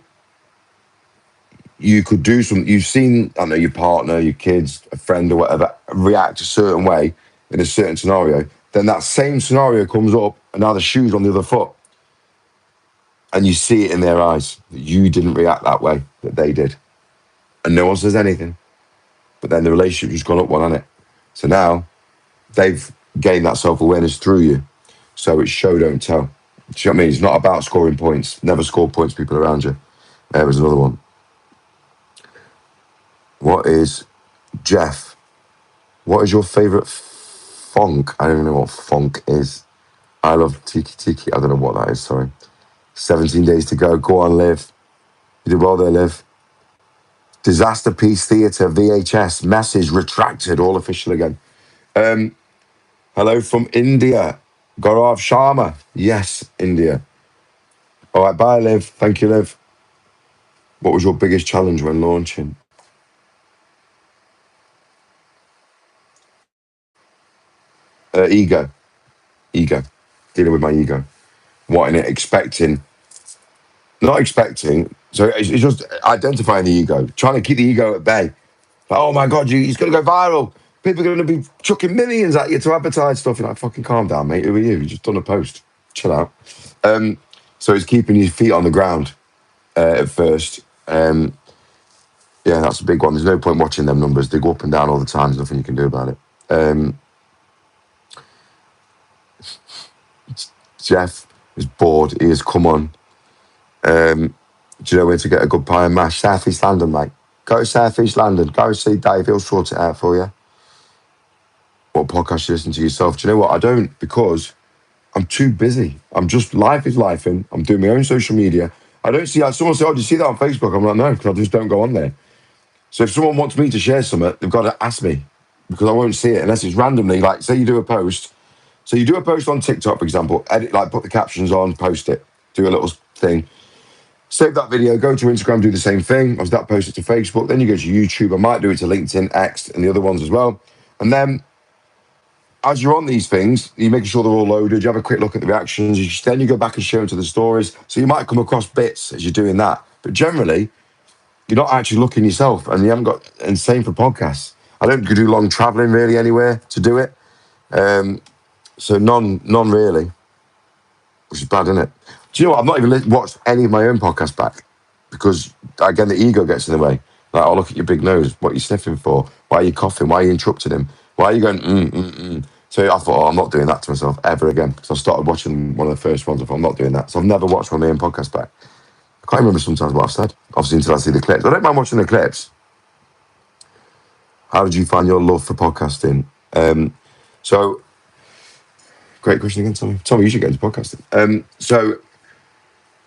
you could do something, you've seen, I don't know, your partner, your kids, a friend or whatever, react a certain way in a certain scenario. Then that same scenario comes up and now the shoe's on the other foot. And you see it in their eyes that you didn't react that way, that they did. And no one says anything. But then the relationship's just gone up one, hasn't it? So now they've gained that self-awareness through you. So it's show, don't tell. Do you know what I mean? It's not about scoring points. Never score points, people around you. There was another one. What is, Jeff, what is your favourite funk? I don't even know what funk is. I love Tiki Tiki. I don't know what that is, sorry. 17 days to go. Go on, Liv. You did well there, Liv. Disaster Piece Theatre, VHS, message retracted, all official again. Hello from India. Gaurav Sharma. Yes, India. All right, bye, Liv. Thank you, Liv. What was your biggest challenge when launching? Ego. Dealing with my ego. Wanting it, not expecting. So it's just identifying the ego, trying to keep the ego at bay. Like, oh my God, he's going to go viral. People are going to be chucking millions at you to advertise stuff. You're like, fucking calm down, mate. Who are you? You just done a post. Chill out. So it's keeping your feet on the ground at first. Yeah, that's a big one. There's no point watching them numbers. They go up and down all the time. There's nothing you can do about it. Jeff is bored. He has come on. Do you know where to get a good pie and mash? South East London, mate. Go to South East London. Go see Dave. He'll sort it out for you. What podcast you listen to yourself? Do you know what? I don't, because I'm too busy. Life is life, and I'm doing my own social media. I don't see, someone say, oh, do you see that on Facebook? I'm like, no, because I just don't go on there. So if someone wants me to share something, they've got to ask me, because I won't see it unless it's randomly. Like, say you do a post. So you do a post on TikTok, for example, edit, like put the captions on, post it, do a little thing. Save that video, go to Instagram, do the same thing. Or that post it to Facebook. Then you go to YouTube. I might do it to LinkedIn, X, and the other ones as well. And then as you're on these things, you're making sure they're all loaded. You have a quick look at the reactions. Then you go back and share them to the stories. So you might come across bits as you're doing that. But generally, you're not actually looking yourself. And you haven't got, and same for podcasts. I don't do long traveling really anywhere to do it. So none really, which is bad, isn't it? Do you know what? I've not even watched any of my own podcasts back because, again, the ego gets in the way. Like, oh, look at your big nose. What are you sniffing for? Why are you coughing? Why are you interrupting him? Why are you going, So I thought, oh, I'm not doing that to myself ever again. So I started watching one of the first ones. I thought, I'm not doing that. So I've never watched one of my own podcasts back. I can't remember sometimes what I've said, obviously, until I see the clips. I don't mind watching the clips. How did you find your love for podcasting? So, great question again, Tommy. Tommy, you should get into podcasting. So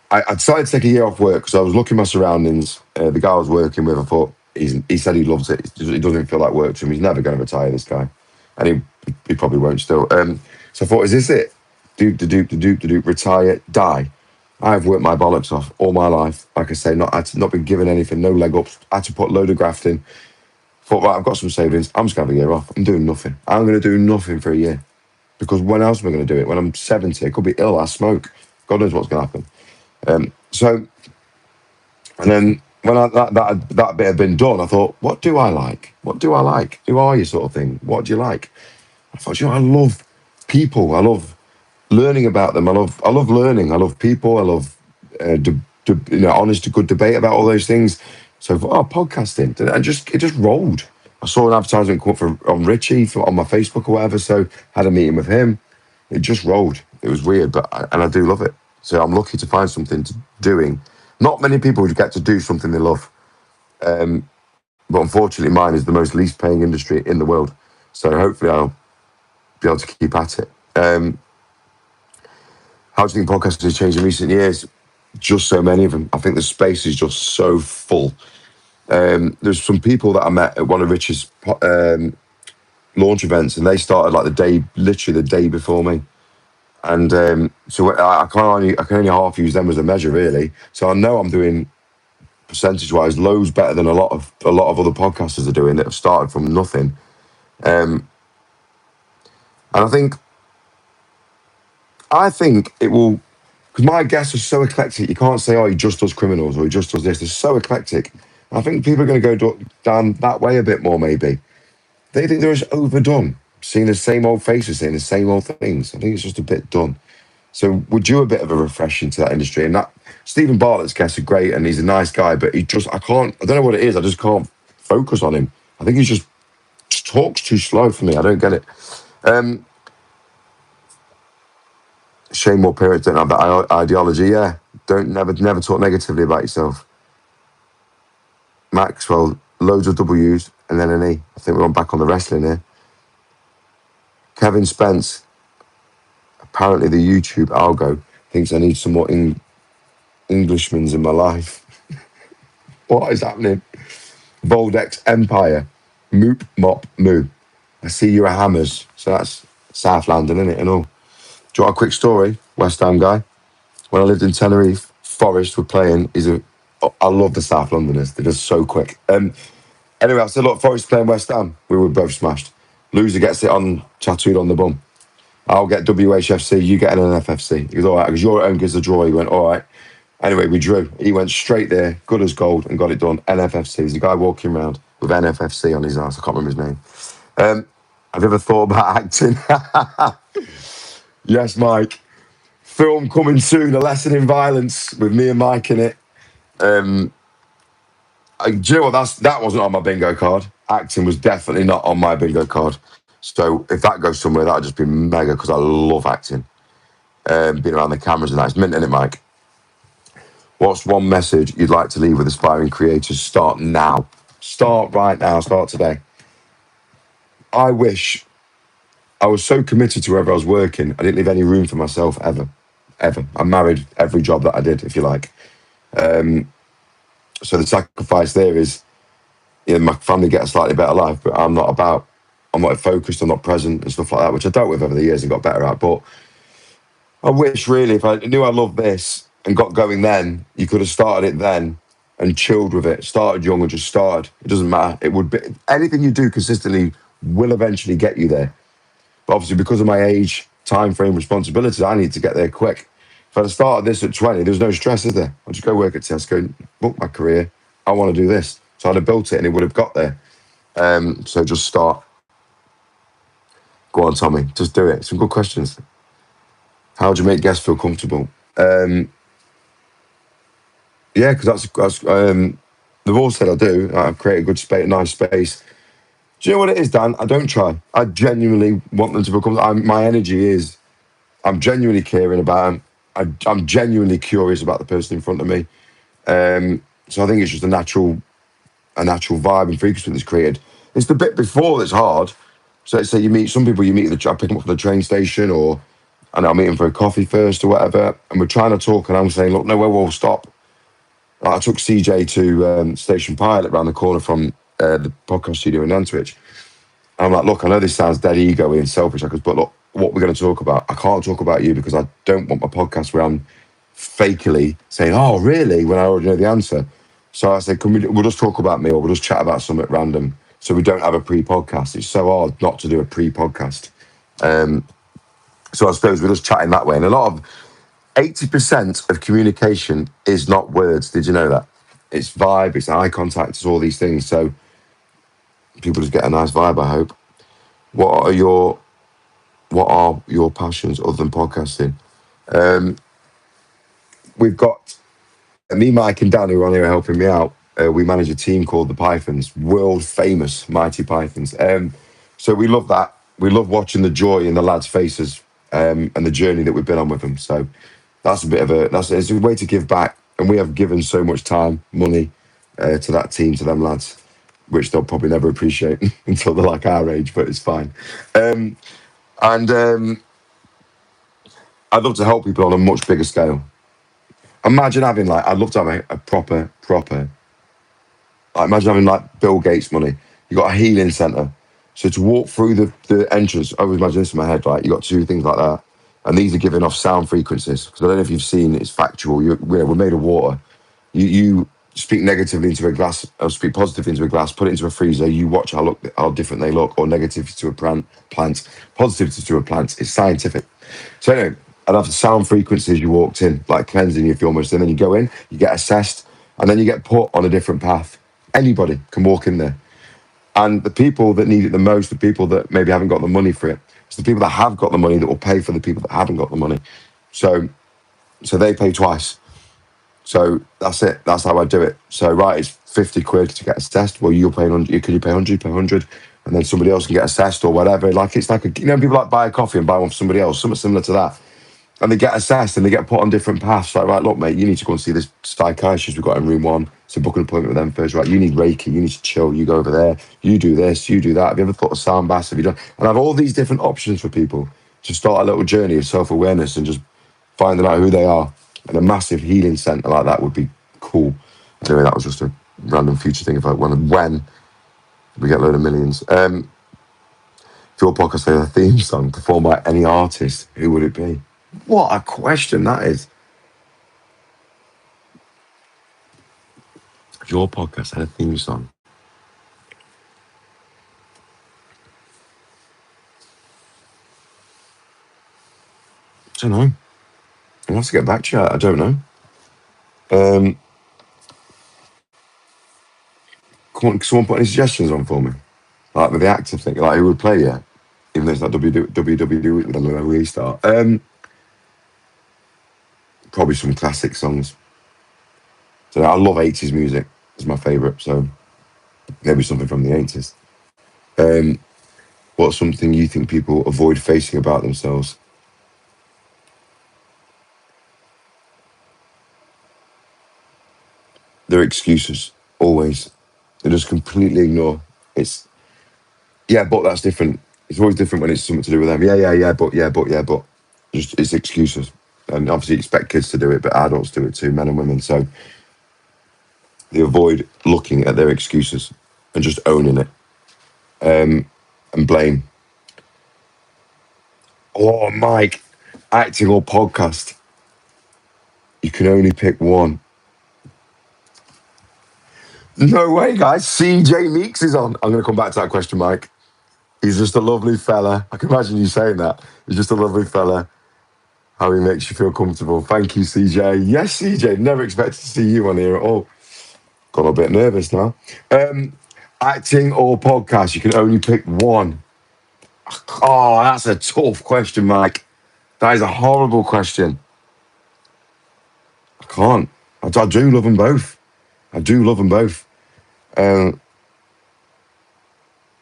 I decided to take a year off work because I was looking at my surroundings. The guy I was working with, I thought, he said he loves it. It doesn't feel like work to him. He's never going to retire, this guy. And he probably won't still. So I thought, is this it? Retire, die. I've worked my bollocks off all my life. Like I say, not been given anything, no leg ups. I had to put a load of graft in. Thought, right, I've got some savings. I'm just going to have a year off. I'm doing nothing. I'm going to do nothing for a year. Because when else am I going to do it? When I'm 70, I could be ill, I smoke. God knows what's going to happen. And then when that bit had been done, I thought, what do I like? What do I like? Who are you, sort of thing? What do you like? I thought, I love people. I love learning about them. I love learning. I love people. I love honest to good debate about all those things. So I thought, podcasting, and it just rolled. I saw an advertisement come up on Richie on my Facebook or whatever, so had a meeting with him. It just rolled. It was weird, but I do love it. So I'm lucky to find something doing. Not many people get to do something they love, but unfortunately, mine is the most least paying industry in the world. So hopefully, I'll be able to keep at it. How do you think podcasting has changed in recent years? Just so many of them. I think the space is just so full. There's some people that I met at one of Rich's launch events, and they started like literally the day before me. And so I can only half use them as a measure, really. So I know I'm doing percentage-wise loads better than a lot of other podcasters are doing that have started from nothing. And I think it will, because my guests are so eclectic. You can't say, oh, he just does criminals or he just does this. They're so eclectic. I think people are going to go down that way a bit more, maybe. They think they're just overdone, seeing the same old faces, saying the same old things. I think it's just a bit done. So we're due a bit of a refresh into that industry. And that Stephen Bartlett's guests are great, and he's a nice guy, but I don't know what it is. I just can't focus on him. I think he just talks too slow for me. I don't get it. Shame more parents don't have that ideology. Yeah, never talk negatively about yourself. Maxwell, loads of W's and then an E. I think we're on back on the wrestling here. Kevin Spence, apparently the YouTube algo thinks I need some more Englishmen in my life. What is happening? Voldex Empire, Moop Mop Moo. I see you're a Hammers, so that's South London, isn't it? And all. Do you want a quick story? West Ham guy. When I lived in Tenerife, Forest were playing. I love the South Londoners. They're just so quick. Anyway, I said, look, Forest playing West Ham. We were both smashed. Loser gets it tattooed on the bum. I'll get WHFC, you get an NFFC. He goes, all right, because your own gives a draw. He went, all right. Anyway, we drew. He went straight there, good as gold, and got it done. NFFC. There's a guy walking around with NFFC on his ass. I can't remember his name. Have you ever thought about acting? Yes, Mike. Film coming soon, A Lesson in Violence, with me and Mike in it. Do you know what? That wasn't on my bingo card. Acting was definitely not on my bingo card. So if that goes somewhere, that'll just be mega, because I love acting. Being around the cameras and that. It's mint, isn't it, Mike? What's one message you'd like to leave with aspiring creators? Start now. Start right now. Start today. I wish I was so committed to wherever I was working, I didn't leave any room for myself ever. I married every job that I did, if you like. So the sacrifice there is, my family get a slightly better life, but I'm not focused, I'm not present and stuff like that, which I dealt with over the years and got better at. But I wish really, if I knew I loved this and got going then, you could have started it then and chilled with it. Started young and just started. It doesn't matter. It would be, anything you do consistently will eventually get you there. But obviously, because of my age, time frame, responsibilities, I need to get there quick. If I'd started this at 20, there's no stress, is there? I'll just go work at Tesco, book my career. I want to do this. So I'd have built it and it would have got there. So just start. Go on, Tommy. Just do it. Some good questions. How do you make guests feel comfortable? Yeah, because that's they've all said I do. I create a good space, nice space. Do you know what it is, Dan? I don't try. I genuinely want them to feel comfortable. My energy is, I'm genuinely caring about them. I'm genuinely curious about the person in front of me. So I think it's just a natural vibe and frequency that's created. It's the bit before that's hard. So let's say you meet some people, I pick them up from the train station, and I'll meet them for a coffee first or whatever, and we're trying to talk, and I'm saying, look, no, we'll stop. I took CJ to Station Pilot around the corner from the podcast studio in Nantwich. I'm like, look, I know this sounds dead ego-y and selfish, but look, what we're going to talk about, I can't talk about you because I don't want my podcast where I'm fakely saying, oh, really, when I already know the answer. So I said, we'll just talk about me, or we'll just chat about something random, so we don't have a pre-podcast. It's so hard not to do a pre-podcast. So I suppose we're just chatting that way. And 80% of communication is not words. Did you know that? It's vibe, it's eye contact, it's all these things. So people just get a nice vibe, I hope. What are your passions other than podcasting? We've got me, Mike, and Dan who are on here helping me out. We manage a team called the Pythons, world famous Mighty Pythons. So we love that. We love watching the joy in the lads' faces and the journey that we've been on with them. So that's a bit of it's a way to give back. And we have given so much time, money to that team, to them lads, which they'll probably never appreciate until they're like our age, but it's fine. And I'd love to help people on a much bigger scale. Imagine having I'd love to have a proper, imagine having like Bill Gates money. You got a healing center. So to walk through the entrance, I always imagine this in my head, like you got two things like that. And these are giving off sound frequencies. Because I don't know if you've seen, it's factual. We're made of water. You speak negatively into a glass, or speak positively into a glass, put it into a freezer, you watch how different they look, or negativity to a plant, positivity to a plant. It's scientific. So anyway, I'd have the sound frequencies you walked in, like cleansing you almost, and then you go in, you get assessed, and then you get put on a different path. Anybody can walk in there. And the people that need it the most, the people that maybe haven't got the money for it, it's the people that have got the money that will pay for the people that haven't got the money. So they pay twice. So that's it. That's how I do it. So right, it's 50 quid to get assessed. Well, you're paying 100. Could you pay 100? Pay 100, and then somebody else can get assessed or whatever. It's like people like buy a coffee and buy one for somebody else. Something similar to that. And they get assessed and they get put on different paths. Like, right, look, mate, you need to go and see this psychiatrist we've got in room 1. So book an appointment with them first. Right, you need Reiki. You need to chill. You go over there. You do this. You do that. Have you ever thought of sound baths? Have you done? And I have all these different options for people to start a little journey of self-awareness and just finding out who they are. And a massive healing centre like that would be cool. Anyway, that was just a random future thing about when we get a load of millions. If your podcast had a theme song performed by any artist, who would it be? What a question that is. If your podcast had a theme song. I don't know. I'll have to get back to you. I don't know. Someone put any suggestions on for me? Like with the active thing, like who would play you? Even though it's not WWE start. Probably some classic songs. So I love 80s music. It's my favourite. So maybe something from the 80s. What's something you think people avoid facing about themselves? Their excuses, always. They just completely ignore. But that's different. It's always different when it's something to do with them. But. Just it's excuses. And obviously expect kids to do it, but adults do it too, men and women. So they avoid looking at their excuses and just owning it. And blame. Oh, Mike, acting or podcast? You can only pick one. No way, guys. CJ Meeks is on. I'm going to come back to that question, Mike. He's just a lovely fella. I can imagine you saying that. He's just a lovely fella. How he makes you feel comfortable. Thank you, CJ. Yes, CJ. Never expected to see you on here at all. Got a bit nervous now. Acting or podcast? You can only pick one. Oh, that's a tough question, Mike. That is a horrible question. I can't. I do love them both. I do love them both. I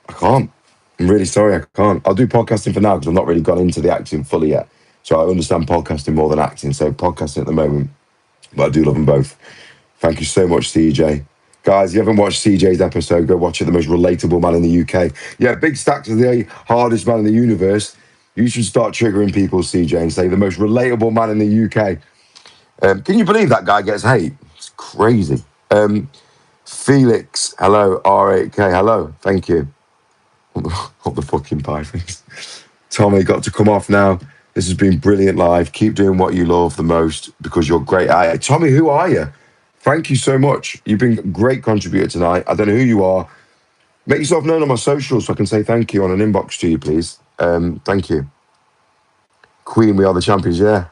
can't. I'm really sorry, I can't. I'll do podcasting for now because I've not really gone into the acting fully yet. So I understand podcasting more than acting. So podcasting at the moment, but I do love them both. Thank you so much, CJ. Guys, if you haven't watched CJ's episode, go watch it. The most relatable man in the UK. Yeah, Big Stacks is the hardest man in the universe. You should start triggering people, CJ, and say the most relatable man in the UK. Can you believe that guy gets hate? It's crazy. Felix, hello. R8K, hello. Thank you. What the fucking Pythons. Tommy, got to come off now. This has been brilliant live. Keep doing what you love the most because you're great at it. Tommy, who are you? Thank you so much. You've been a great contributor tonight. I don't know who you are. Make yourself known on my socials so I can say thank you on an inbox to you, please. Thank you. Queen, we are the champions, yeah.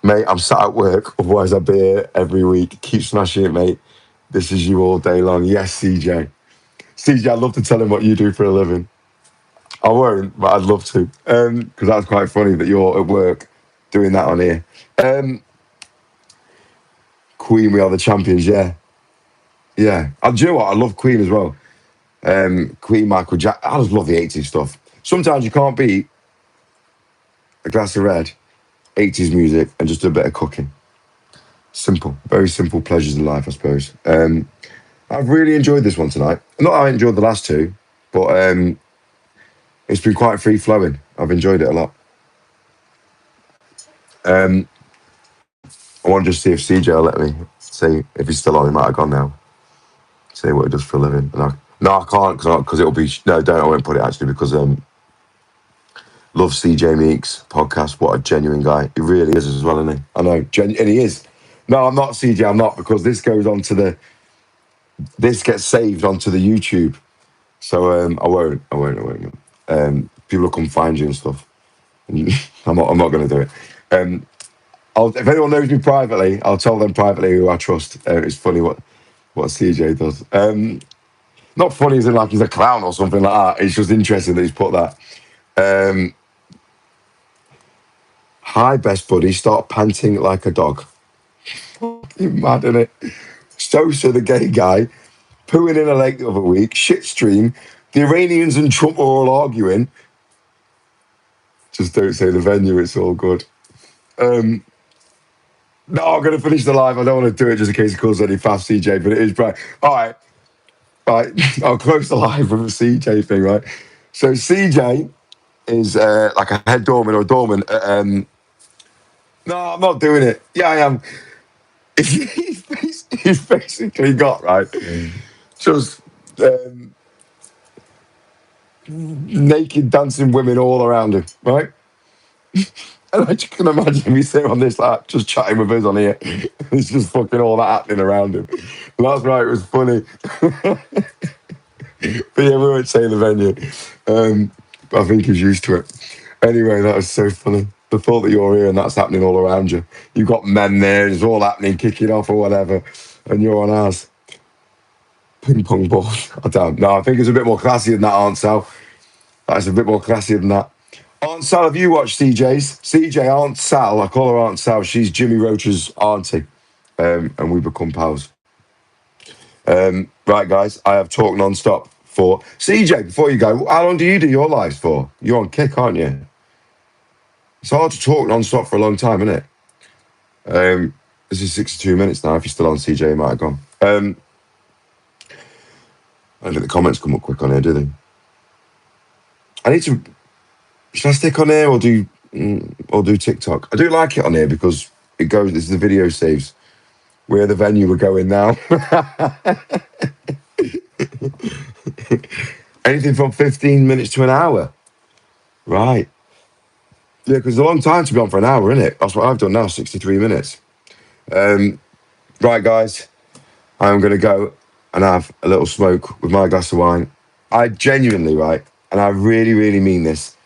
Mate, I'm sat at work, otherwise I'd be here every week. Keep smashing it, mate. This is you all day long. Yes, CJ. CJ, I'd love to tell him what you do for a living. I won't, but I'd love to. Because that's quite funny that you're at work doing that on here. Queen, we are the champions, yeah. Yeah. Do you know what? I love Queen as well. Queen, Michael Jackson. I just love the 80s stuff. Sometimes you can't beat a glass of red, 80s music, and just a bit of cooking. Simple. Very simple pleasures in life, I suppose. I've really enjoyed this one tonight. Not that I enjoyed the last two, but it's been quite free flowing. I've enjoyed it a lot. I want to just see if CJ will let me say if he's still on. He might have gone now. Say what he does for a living. No, I can't because it'll be no. Don't. I won't put it actually because love CJ Meeks podcast. What a genuine guy. He really is as well, isn't he? I know, and he is. No, I'm not CJ. I'm not because this goes on to this gets saved onto the YouTube. So I won't. People will come find you and stuff. I'm not going to do it. If anyone knows me privately, I'll tell them privately who I trust. It's funny what CJ does. Not funny as in like he's a clown or something like that. It's just interesting that he's put that. Hi, best buddy. Start panting like a dog. You're mad, innit? Sosa, the gay guy, pooing in a lake the other week. Shitstream. The Iranians and Trump are all arguing. Just don't say the venue. It's all good. No, I'm going to finish the live. I don't want to do it just in case it causes any fast, CJ, but it is bright. All right. I'll close the live with a CJ thing, right? So CJ is like a head doorman or a doorman. No, I'm not doing it. Yeah, I am. He's basically got, right, just naked dancing women all around him, right? And I just can imagine me sitting on this, like, just chatting with us on here. It's just fucking all that happening around him. And that's right, it was funny. But yeah, we won't say the venue. But I think he's used to it. Anyway, that was so funny. The thought that you're here and that's happening all around you. You've got men there, it's all happening, kicking off or whatever, and you're on ours. Ping pong ball. I don't know. I think it's a bit more classy than that, Aunt Sal. That's a bit more classy than that. Aunt Sal, have you watched CJ's? CJ, Aunt Sal, I call her Aunt Sal. She's Jimmy Roach's auntie. And we become pals. Right, guys, I have talked non-stop for... CJ, before you go, how long do you do your lives for? You're on kick, aren't you? It's hard to talk non-stop for a long time, isn't it? This is 62 minutes now. If you're still on, CJ, you might have gone. I don't think the comments come up quick on here, do they? I need to... Should I stick on here or do TikTok? I do like it on here because it goes... This is the video saves. We're the venue we're going now. Anything from 15 minutes to an hour. Right. Yeah, because it's a long time to be on for an hour, isn't it? That's what I've done now, 63 minutes. Right, guys. I'm going to go and have a little smoke with my glass of wine. I genuinely, right, and I really, really mean this,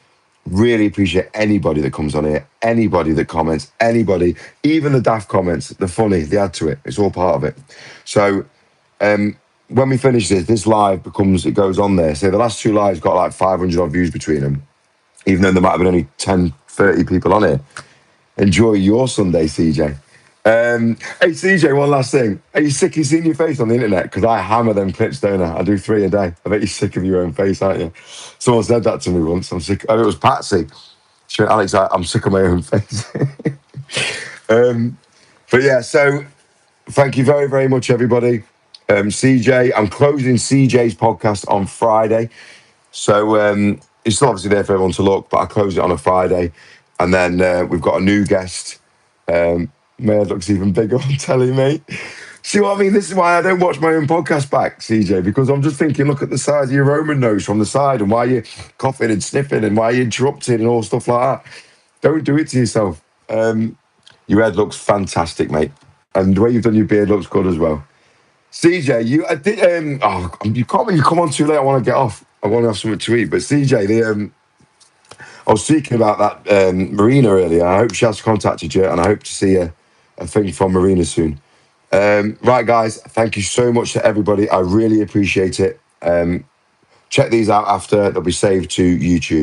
really appreciate anybody that comes on here, anybody that comments, anybody, even the daft comments, the funny, they add to it. It's all part of it. So when we finish this live it goes on there. So the last two lives got like 500 odd views between them, even though there might have been only 10, 30 people on here. Enjoy your Sunday, CJ. Hey, CJ, one last thing. Are you sick of seeing your face on the internet? Because I hammer them clips, don't I? I do 3 a day. I bet you're sick of your own face, aren't you? Someone said that to me once. I'm sick. Oh, it was Patsy. She went, Alex, I'm sick of my own face. But yeah, so thank you very, very much, everybody. CJ, I'm closing CJ's podcast on Friday. So it's still obviously there for everyone to look, but I close it on a Friday. And then we've got a new guest. Mayor looks even bigger on telly, mate. See what I mean? This is why I don't watch my own podcast back, CJ, because I'm just thinking, look at the size of your Roman nose from the side and why you're coughing and sniffing and why you're interrupting and all stuff like that. Don't do it to yourself. Your head looks fantastic, mate. And the way you've done your beard looks good as well. CJ, you can't when you come on too late. I want to get off. I want to have something to eat. But CJ, I was speaking about that Marina earlier. I hope she has contacted you, and I hope to see a thing from Marina soon. Right, guys, thank you so much to everybody. I really appreciate it. Check these out after. They'll be saved to YouTube.